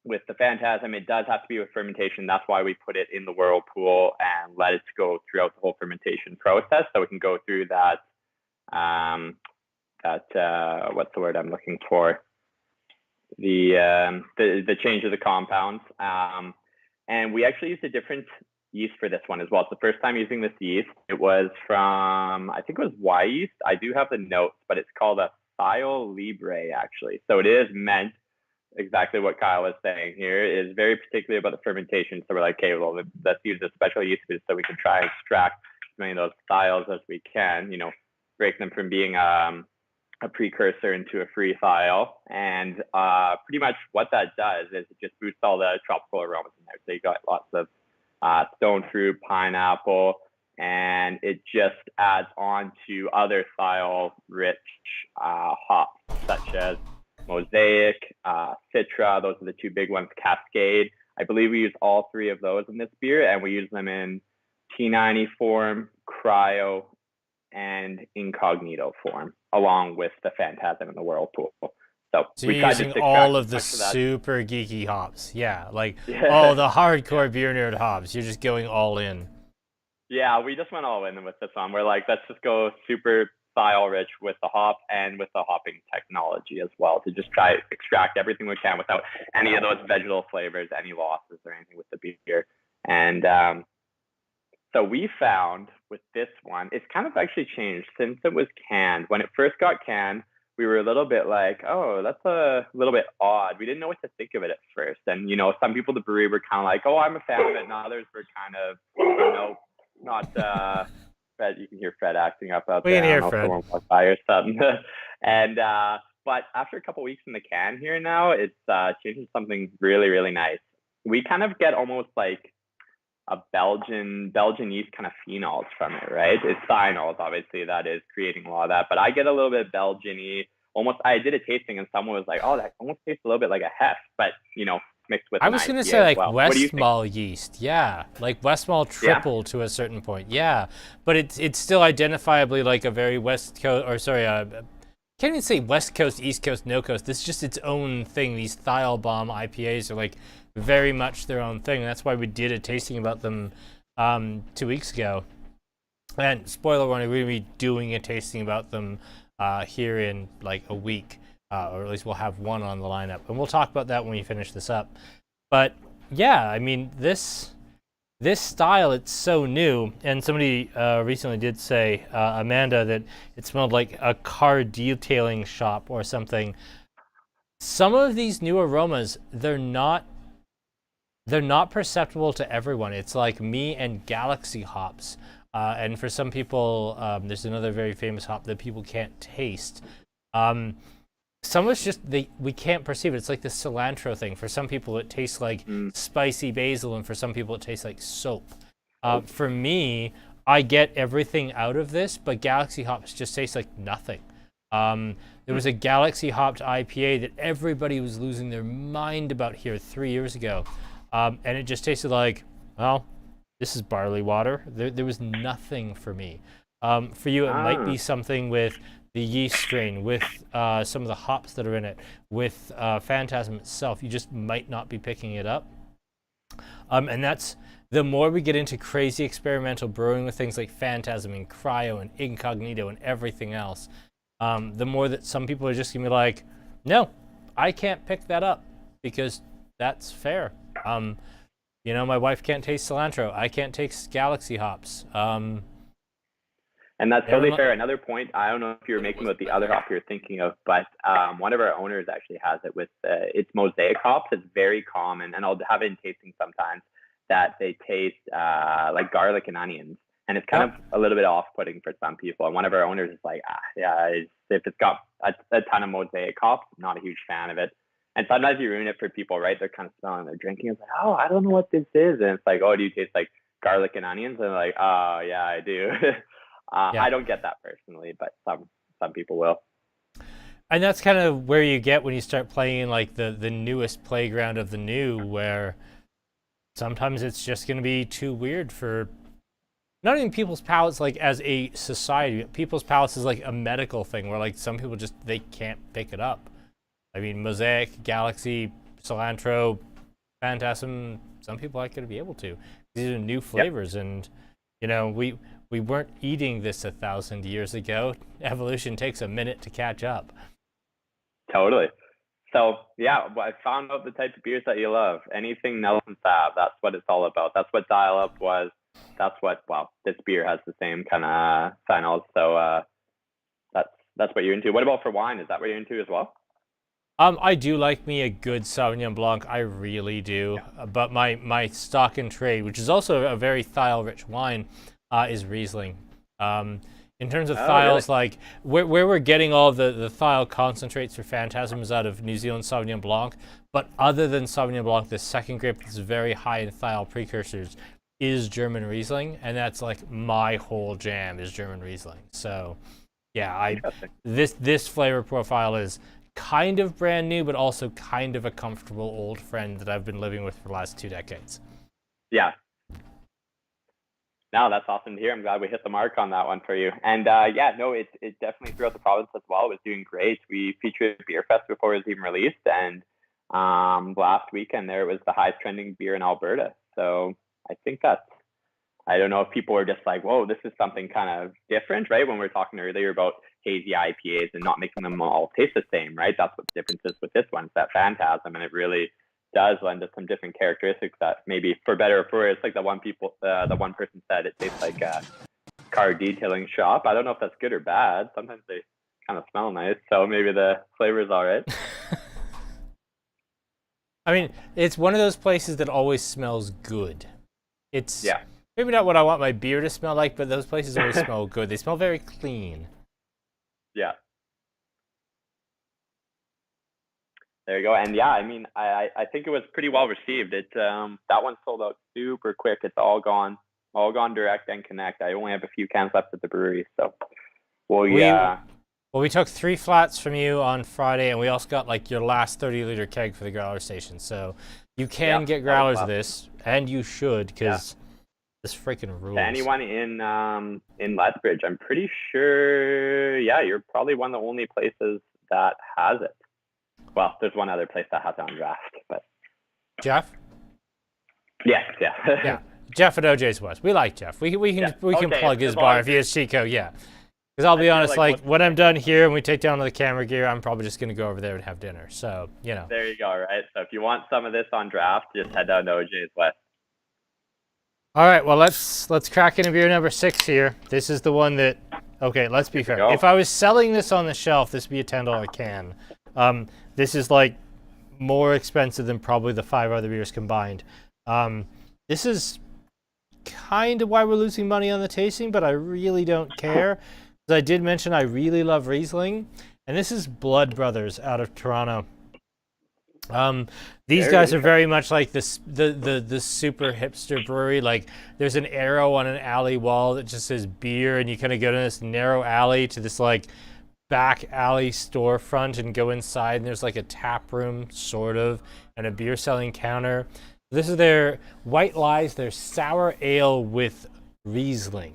with the Phantasm, it does have to be with fermentation. That's why we put it in the whirlpool and let it go throughout the whole fermentation process, so we can go through that. What's the word I'm looking for? The change of the compounds. And we actually used a different yeast for this one as well. It's the first time using this yeast. It was from, I think it was Y yeast. I do have the notes, but it's called a Thiol Libre actually. So it is meant exactly what Kyle was saying here, is very particular about the fermentation. So we're like, okay, well, let's use a special yeast so we can try and extract as many of those thiols as we can, you know, break them from being a precursor into a free thiol. And pretty much what that does is it just boosts all the tropical aromas in there. So you got lots of stone fruit, pineapple, and it just adds on to other thiol-rich hops such as Mosaic, Citra. Those are the two big ones. Cascade. I believe we use all three of those in this beer, and we use them in T90 form, cryo, and incognito form, along with the Phantasm and the whirlpool. So you're using all of the super geeky hops. Yeah, like all the hardcore beer nerd hops. You're just going all in. Yeah, we just went all in with this one. We're like, let's just go super thiol rich with the hop and with the hopping technology as well, to just try to extract everything we can without any of those vegetal flavors, any losses or anything with the beer. And so we found with this one, it's kind of actually changed since it was canned. When it first got canned, we were a little bit like, oh, that's a little bit odd. We didn't know what to think of it at first. And, you know, some people at the brewery were kind of like, oh, I'm a fan of it. And others were kind of, you know, not Fred, you can hear Fred acting up out there. We can hear Fred. Walk by or something. And but after a couple weeks in the can here now, it's changing something really, really nice. We kind of get almost like a Belgian yeast kind of phenols from it, right? It's cyanols, obviously, that is creating a lot of that. But I get a little bit Belgian-y. Almost, I did a tasting and someone was like, oh, that almost tastes a little bit like a hef, but you know, mixed with. I was going to say like Westmalle yeast, yeah, like Westmalle triple to a certain point, yeah, but it's still identifiably like a very West Coast, or sorry, can't even say West Coast, East Coast, no coast. This is just its own thing. These Thiol Bomb IPAs are like very much their own thing. That's why we did a tasting about them 2 weeks ago. And spoiler warning, we're going to be doing a tasting about them here in like a week. Or at least we'll have one on the lineup. And we'll talk about that when we finish this up. But yeah, I mean, this style, it's so new. And somebody recently did say, Amanda, that it smelled like a car detailing shop or something. Some of these new aromas, they're not perceptible to everyone. It's like me and Galaxy hops. And for some people, there's another very famous hop that people can't taste. Some of it's just we can't perceive it. It's like the cilantro thing. For some people, it tastes like spicy basil, and for some people, it tastes like soap. For me, I get everything out of this, but Galaxy hops just taste like nothing. There was a Galaxy hopped IPA that everybody was losing their mind about here 3 years ago, and it just tasted like well, this is barley water. There was nothing for me. For you, it might be something with the yeast strain, with some of the hops that are in it, with Phantasm itself. You just might not be picking it up. And that's, the more we get into crazy experimental brewing with things like Phantasm and Cryo and Incognito and everything else, the more that some people are just gonna be like, no, I can't pick that up because that's fair. You know, my wife can't taste cilantro. I can't taste Galaxy hops. And that's totally fair. Another point, I don't know if you're making about the other hop you're thinking of, but one of our owners actually has it with its mosaic hops. It's very common, and I'll have it in tasting sometimes, that they taste like garlic and onions. And it's kind of a little bit off-putting for some people. And one of our owners is like, if it's got a ton of mosaic hops, not a huge fan of it. And sometimes you ruin it for people, right? They're kind of smelling, they're drinking. It's like, oh, I don't know what this is. And it's like, oh, do you taste like garlic and onions? And they're like, oh, yeah, I do. I don't get that personally, but some people will. And that's kind of where you get when you start playing like the newest playground of the new, where sometimes it's just going to be too weird for not even people's palates, like as a society. People's palates is like a medical thing where like some people just, they can't pick it up. I mean, Mosaic, Galaxy, Cilantro, Phantasm, some people aren't going to be able to. These are new flavors, and you know, we weren't eating this 1,000 years ago. Evolution takes a minute to catch up. Totally. So yeah, I found out the type of beers that you love. Anything Nelson Saab, that's what it's all about. That's what Dial Up was. That's what, well, this beer has the same kind of finals. So that's what you're into. What about for wine? Is that what you're into as well? I do like me a good Sauvignon Blanc. I really do. But my stock in trade, which is also a very thiol-rich wine, is Riesling. In terms of thiols, really? Like where we're getting all the thiol concentrates for Phantasm is out of New Zealand Sauvignon Blanc. But other than Sauvignon Blanc, the second grape that's very high in thiol precursors is German Riesling, and that's like my whole jam is German Riesling. So yeah, this flavor profile is kind of brand new, but also kind of a comfortable old friend that I've been living with for the last 2 decades. Yeah. No, that's awesome to hear. I'm glad we hit the mark on that one for you. And it definitely throughout the province as well. It was doing great. We featured Beer Fest before it was even released, and last weekend there it was the highest trending beer in Alberta. So I think I don't know if people are just like, whoa, this is something kind of different, right? When we were talking earlier about hazy IPAs and not making them all taste the same, right? That's what the difference is with this one. It's that Phantasm, and it really does lend to some different characteristics that maybe for better or for worse, like the one person said, it tastes like a car detailing shop. I don't know if that's good or bad. Sometimes they kind of smell nice, so maybe the flavor's all right. I mean, it's one of those places that always smells good. It's maybe not what I want my beer to smell like, but those places always smell good. They smell very clean. Yeah. There you go. And yeah, I mean, I think it was pretty well received. That one sold out super quick. It's all gone direct and connect. I only have a few cans left at the brewery, so we took 3 flats from you on Friday, and we also got like your last 30-liter keg for the growler station. So you can get growlers of this, and you should, because this freaking rules. To anyone in Lethbridge, I'm pretty sure, you're probably one of the only places that has it. Well, there's one other place that has it on draft, but Jeff? Yeah. Yeah. Jeff at OJ's West. We like Jeff. We can plug his bar if he has Chico, Because I'll be honest, like when I'm done here and we take down the camera gear, I'm probably just gonna go over there and have dinner. So, you know. There you go, right? So if you want some of this on draft, just head down to OJ's West. All right, well let's crack into beer number 6 here. This is the one that let's be fair. If I was selling this on the shelf, this would be a $10 can. This is like more expensive than probably the 5 other beers combined. This is kind of why we're losing money on the tasting, but I really don't care. As I did mention, I really love Riesling, and this is Blood Brothers out of Toronto. These guys are very much like this the super hipster brewery. Like there's an arrow on an alley wall that just says beer, and you kind of go down this narrow alley to this like back alley storefront and go inside, and there's like a tap room sort of and a beer selling counter. This is their White Lies, their sour ale with Riesling.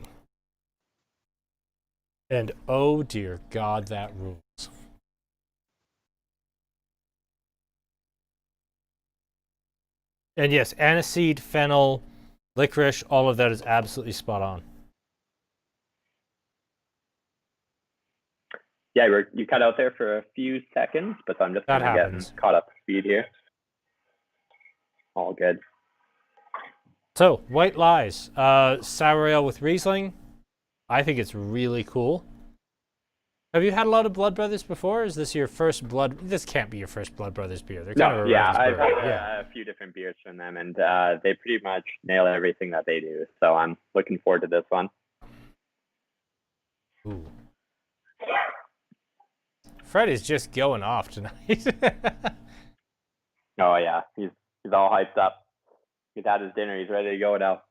And oh dear God, that rules. And yes, aniseed, fennel, licorice, all of that is absolutely spot on. Yeah, you cut out there for a few seconds, but I'm just That kind of getting happens. caught up to speed here. All good. So, White Lies, sour ale with Riesling. I think it's really cool. Have you had a lot of Blood Brothers before? Is this your first Blood? This can't be your first Blood Brothers beer. They're kind of a Yeah, reference I've brewery. had a few different beers from them, and they pretty much nail everything that they do. So I'm looking forward to this one. Ooh. Fred is just going off tonight. Oh yeah, he's all hyped up. He's had his dinner. He's ready to go now.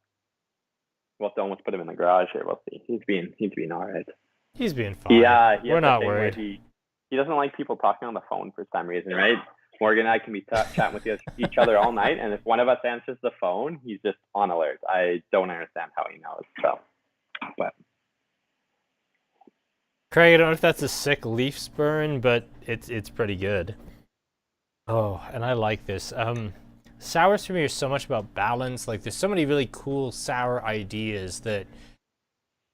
We'll have to almost put him in the garage here. We'll see. He's being all right. He's being fine. Yeah, we're not worried. He doesn't like people talking on the phone for some reason, right? Morgan and I can be chatting with each other all night, and if one of us answers the phone, he's just on alert. I don't understand how he knows. So, but Craig, I don't know if that's a sick leaf spurn, but it's pretty good. Oh, and I like this. Sours for me are so much about balance. Like, there's so many really cool sour ideas that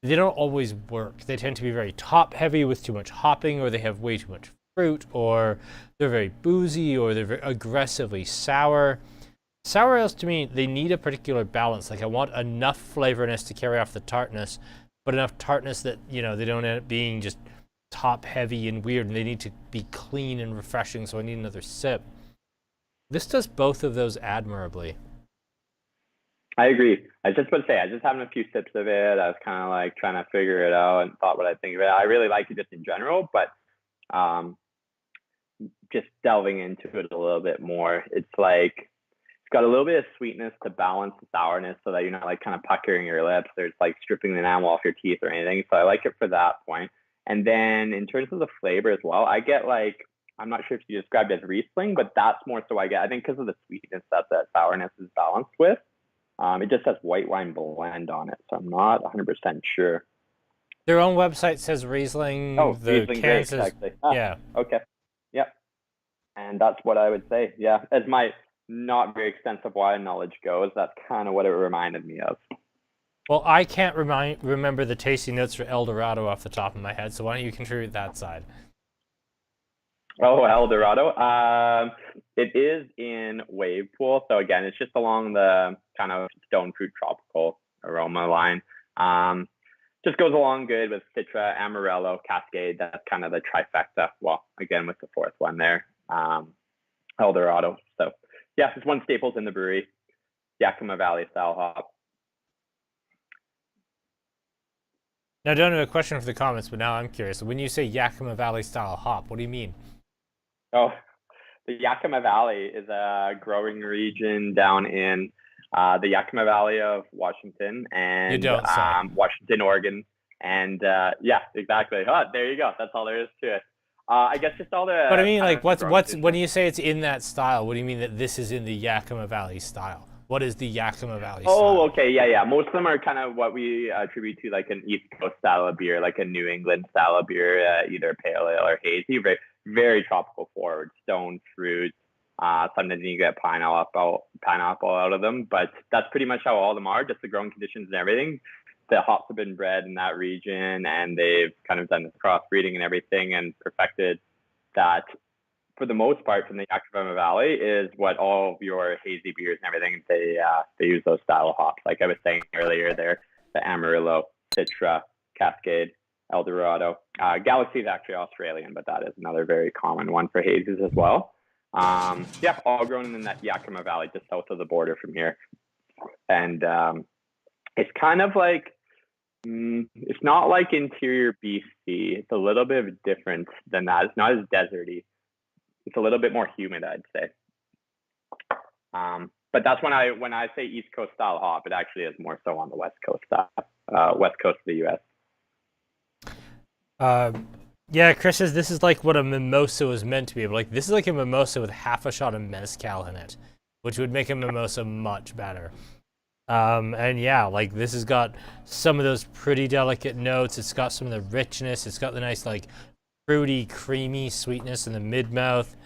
they don't always work. They tend to be very top heavy with too much hopping, or they have way too much fruit, or they're very boozy, or they're very aggressively sour. Sour ales, to me, they need a particular balance. Like, I want enough flavorness to carry off the tartness, but enough tartness that, they don't end up being just top heavy and weird, and they need to be clean and refreshing, so I need another sip. This does both of those admirably. I agree. I was just about to say, I was just having a few sips of it. I was kind of like trying to figure it out and thought what I think of it. I really like it just in general, but just delving into it a little bit more, it's like it's got a little bit of sweetness to balance the sourness, so that you're not like kind of puckering your lips or it's like stripping the enamel off your teeth or anything. So I like it for that point. And then in terms of the flavor as well, I get like, I'm not sure if you described it as Riesling, but that's more so I think because of the sweetness that sourness is balanced with. It just has white wine blend on it, so I'm not 100% sure. Their own website says Riesling. Oh, the Riesling can says, actually. yeah. Okay. Yep. And that's what I would say. Yeah. As my not very extensive wine knowledge goes, that's kind of what it reminded me of. Well, I can't remember the tasting notes for El Dorado off the top of my head, so why don't you contribute that side? Oh, El Dorado. It is in Wave Pool. So again, it's just along the kind of stone fruit tropical aroma line. Just goes along good with Citra, Amarillo, Cascade. That's kind of the trifecta. Well, again, with the fourth one there, El Dorado. So yeah, it's one staples in the brewery. Yakima Valley style hop. Now, I don't have a question for the comments, but now I'm curious. When you say Yakima Valley style hop, what do you mean? Oh, the Yakima Valley is a growing region down in the Yakima Valley of Washington and You don't say. Washington, Oregon. And yeah, exactly. Oh, there you go. That's all there is to it. I guess just all the. But I mean, like, what's when you say it's in that style? What do you mean that this is in the Yakima Valley style? What is the Yakima Valley style? Oh, okay, yeah. Most of them are kind of what we attribute to like an East Coast style of beer, like a New England style of beer, either pale ale or hazy. Very, very tropical forward, stone fruit. Sometimes you get pineapple out of them, but that's pretty much how all of them are. Just the growing conditions and everything. The hops have been bred in that region, and they've kind of done this crossbreeding and everything, and perfected that. For the most part, from the Yakima Valley is what all of your hazy beers and everything, they use those style of hops. Like I was saying earlier there, the Amarillo, Citra, Cascade, El Dorado. Galaxy is actually Australian, but that is another very common one for hazes as well. Yeah, all grown in that Yakima Valley, just south of the border from here. And it's kind of like, it's not like interior BC. It's a little bit different than that. It's not as deserty. It's a little bit more humid, I'd say. But that's when I say East Coast style hop, it actually is more so on the West Coast West Coast of the U.S. Yeah, Chris says this is like what a mimosa was meant to be. Like, this is like a mimosa with half a shot of mezcal in it. which would make a mimosa much better. And yeah, like this has got some of those pretty delicate notes. It's got some of the richness. It's got the nice like fruity, creamy sweetness in the mid-mouth.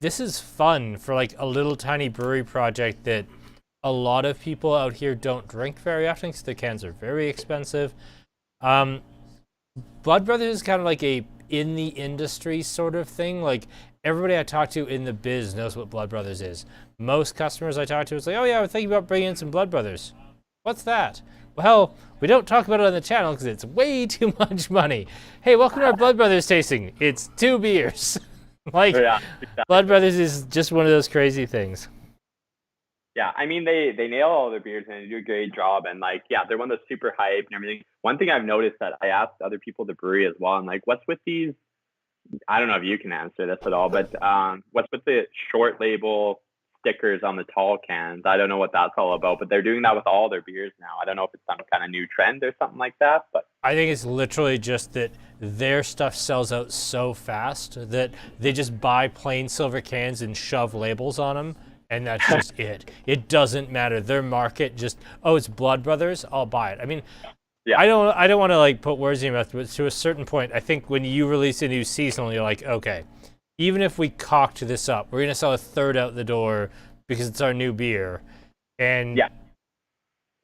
This is fun for like a little tiny brewery project that a lot of people out here don't drink very often because the cans are very expensive. Blood Brothers is kind of like a in the industry sort of thing. Like everybody I talk to in the biz knows what Blood Brothers is. Most customers I talk to is like, oh yeah, we're thinking about bringing in some Blood Brothers. What's that? Well, we don't talk about it on the channel because it's way too much money. Hey, welcome to our Blood Brothers tasting. It's 2 beers. Like, Yeah, exactly. Blood Brothers is just one of those crazy things. Yeah, I mean, they nail all their beers and they do a great job. And like, yeah, they're one of those super hype and everything. One thing I've noticed that I asked other people at the brewery as well, I'm like, what's with these? I don't know if you can answer this at all, but what's with the short label stickers on the tall cans? I don't know what that's all about, but they're doing that with all their beers now. I don't know if it's some kind of new trend or something like that, but I think it's literally just that their stuff sells out so fast that they just buy plain silver cans and shove labels on them, and that's just it. It doesn't matter. Their market just, oh, it's Blood Brothers, I'll buy it. I mean, yeah. I don't want to like put words in your mouth, but to a certain point, I think when you release a new seasonal, you're like, okay, even if we cocked this up, we're gonna sell a third out the door because it's our new beer. And yeah,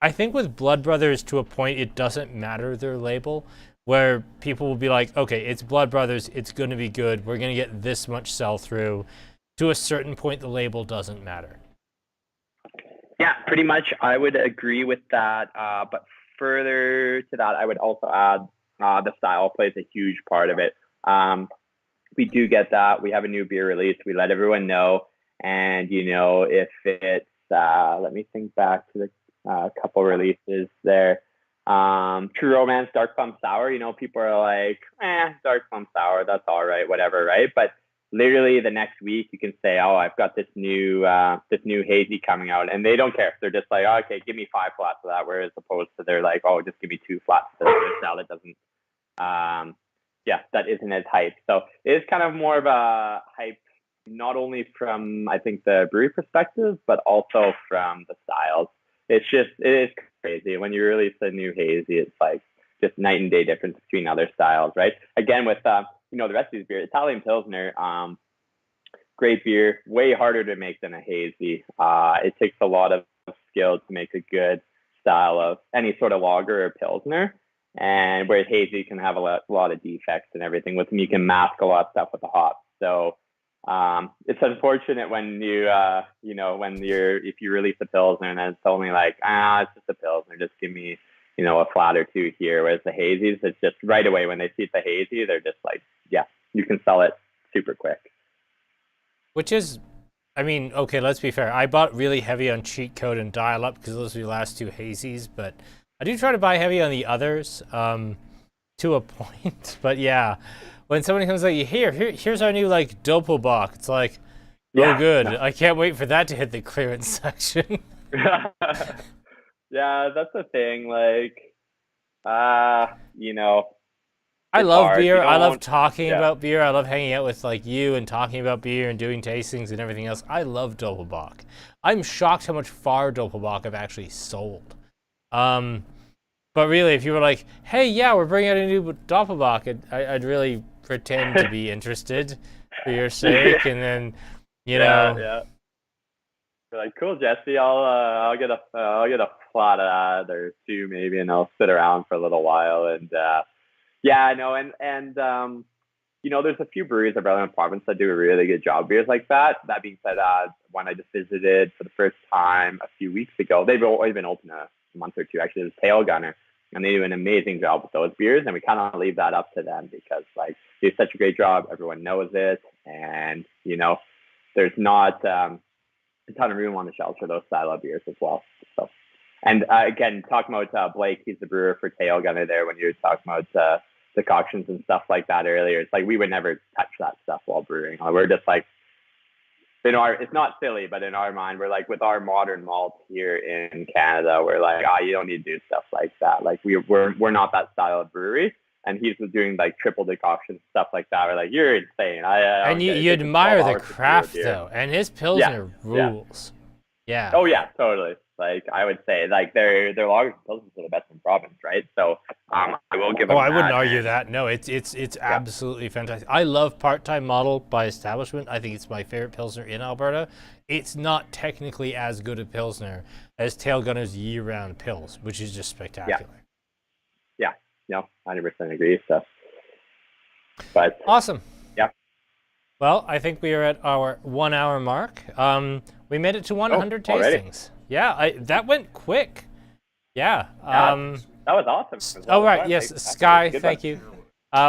I think with Blood Brothers, to a point, it doesn't matter their label, where people will be like, okay, it's Blood Brothers, it's going to be good, we're going to get this much sell-through. To a certain point, the label doesn't matter. Yeah, pretty much. I would agree with that. But further to that, I would also add the style plays a huge part of it. We do get that. We have a new beer release. We let everyone know. And, you know, if it's, let me think back to the couple releases there. True Romance, Dark Plum Sour, you know, people are like, Dark Plum Sour, that's all right, whatever, right? But literally the next week you can say, oh, I've got this new hazy coming out, and they don't care. They're just like, oh, okay, give me 5 flats of that, whereas opposed to they're like, oh, just give me 2 flats of this salad doesn't, that isn't as hype. So it is kind of more of a hype, not only from, I think, the brewery perspective, but also from the styles. It is crazy. When you release a new hazy, it's like just night and day difference between other styles, right? Again, with, you know, the rest of these beers, Italian Pilsner, great beer, way harder to make than a hazy. It takes a lot of skill to make a good style of any sort of lager or Pilsner. And whereas hazy can have a lot of defects and everything. With them, you can mask a lot of stuff with the hops. So it's unfortunate when you, you know, if you release a Pilsner and then it's only like, it's just a Pilsner, just give me, you know, a flat or 2 here. Whereas the hazies, it's just right away when they see it's a hazy, they're just like, yeah, you can sell it super quick. Which is, I mean, okay, let's be fair. I bought really heavy on Cheat Code and Dial Up because those were the last 2 hazies, but I do try to buy heavy on the others to a point. But yeah, when somebody comes like, here's our new like Doppelbock, it's like, oh good, I can't wait for that to hit the clearance section. Yeah, that's the thing. Like, you know, I love beer. I love talking about beer. I love hanging out with like you and talking about beer and doing tastings and everything else. I love Doppelbock. I'm shocked how much far Doppelbock I've actually sold. But really, if you were like, hey, yeah, we're bringing out a new Doppelbock, I'd really pretend to be interested for your sake, and then, you know. Yeah. You're like, cool, Jesse, I'll get a flat of that or 2 maybe, and I'll sit around for a little while. And yeah, I know, and you know, there's a few breweries around the province that do a really good job beers like that. That being said, one I just visited for the first time a few weeks ago, they've always been open a month or 2 actually. It was Pale Gunner, and they do an amazing job with those beers, and we kind of leave that up to them because like they do such a great job. Everyone knows it, and you know, there's not a ton of room on the shelves for those style of beers as well. So, and again, talking about Blake, he's the brewer for Tail Gunner there. When you were talking about decoctions and stuff like that earlier, it's like we would never touch that stuff while brewing. We're just like, it's not silly, but in our mind, we're like, with our modern malt here in Canada, we're like, you don't need to do stuff like that. Like we're not that style of brewery. And he's doing like triple decoction stuff like that. We're like, you're insane. And you admire the craft though, and his Pilsner rules. Yeah. Oh yeah, totally. Like I would say, like their lagers and pilsners are the best in province, right? So I will give them Oh, I wouldn't that. argue And that. No, it's absolutely fantastic. I love part-time model by establishment. I think it's my favorite pilsner in Alberta. It's not technically as good a pilsner as Tail Gunner's year-round pills, which is just spectacular. yeah, no, 100% agree. So, but Awesome. yeah. Well, I think we are at our 1 hour mark. We made it to 100 already? tastings. Yeah, that went quick. Yeah. That was awesome. It was Oh, right. fun. Yes, Thanks. Sky, Good thank one.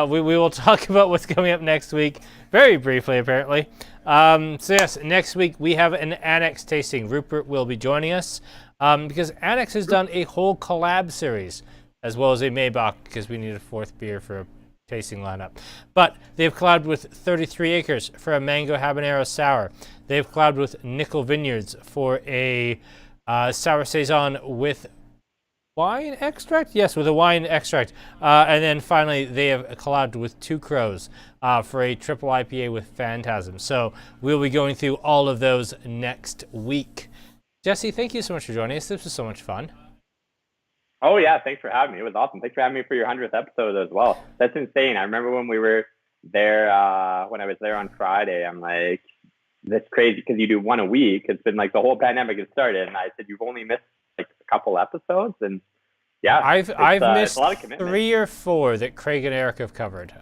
you. We will talk about what's coming up next week, very briefly, apparently. So, yes, next week we have an Annex tasting. Rupert will be joining us because Annex has done a whole collab series, as well as a Maybach, because we need a fourth beer for a tasting lineup. But they've collabed with 33 Acres for a Mango Habanero Sour. They've collabed with Nickel Vineyards for a Sour Saison with wine extract? Yes, with a wine extract. And then finally, they have collabed with Two Crows for a triple IPA with Phantasm. So we'll be going through all of those next week. Jesse, thank you so much for joining us. This was so much fun. Oh yeah, thanks for having me. It was awesome. Thanks for having me for your 100th episode as well. That's insane. I remember when we were there, when I was there on Friday, I'm like, that's crazy because you do one a week. It's been like the whole pandemic has started, and I said you've only missed like a couple episodes, and yeah, I've it's missed a lot of commitment. 3 or 4 that Craig and Eric have covered.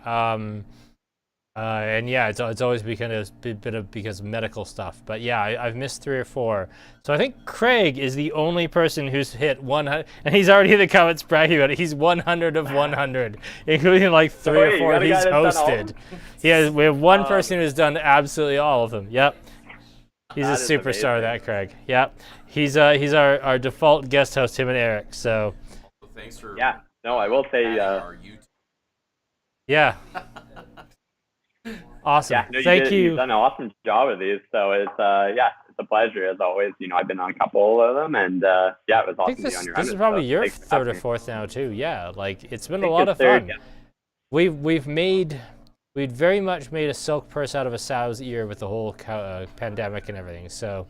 And yeah, it's always because because of medical stuff. But yeah, I've missed 3 or 4. So I think Craig is the only person who's hit 100, and he's already in the comments bragging about it. He's 100 of 100, including like 3 or 4 he's hosted. We have one person who's done absolutely all of them. Yep. He's a superstar, that Craig. Yep. He's our default guest host, him and Eric. So Thanks for No, I will say our YouTube. yeah. Awesome. yeah, no, Thank you. You've done an awesome job with these, so it's it's a pleasure as always. You know, I've been on a couple of them, and yeah, it was awesome I think to be on your this is 100th, probably so your thanks for third having or me. fourth now too. Yeah, like it's been a think lot it's of third, fun. yeah. We'd very much made a silk purse out of a sow's ear with the whole pandemic and everything. So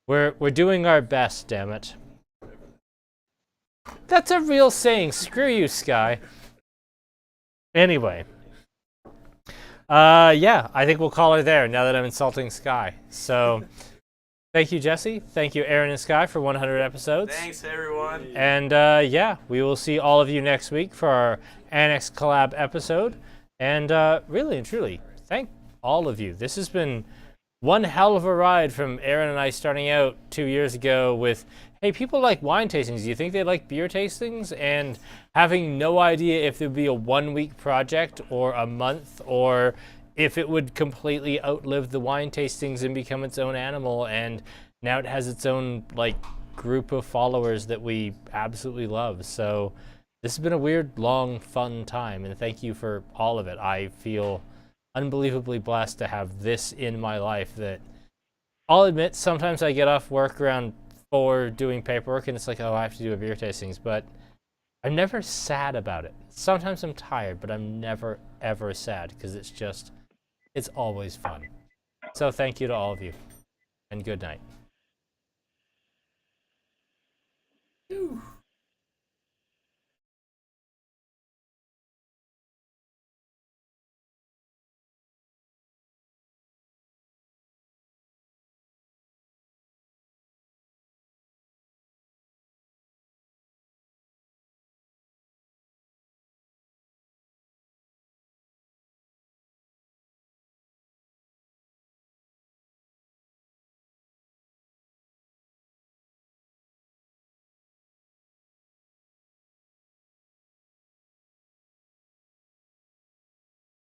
we're doing our best. Damn it. That's a real saying. Screw you, Sky. Anyway. Yeah, I think we'll call her there now that I'm insulting Sky. So, thank you, Jesse. Thank you, Aaron and Sky, for 100 episodes. Thanks, everyone. And yeah, we will see all of you next week for our Annex collab episode. And really and truly, thank all of you. This has been one hell of a ride from Aaron and I starting out 2 years ago with, hey, people like wine tastings. Do you think they like beer tastings? And having no idea if it would be a 1 week project or a month, or if it would completely outlive the wine tastings and become its own animal. And now it has its own like group of followers that we absolutely love. So this has been a weird, long, fun time. And thank you for all of it. I feel unbelievably blessed to have this in my life that I'll admit sometimes I get off work around 4 doing paperwork and it's like, oh, I have to do a beer tastings, but I'm never sad about it. Sometimes I'm tired, but I'm never ever sad because it's always fun. So thank you to all of you and good night.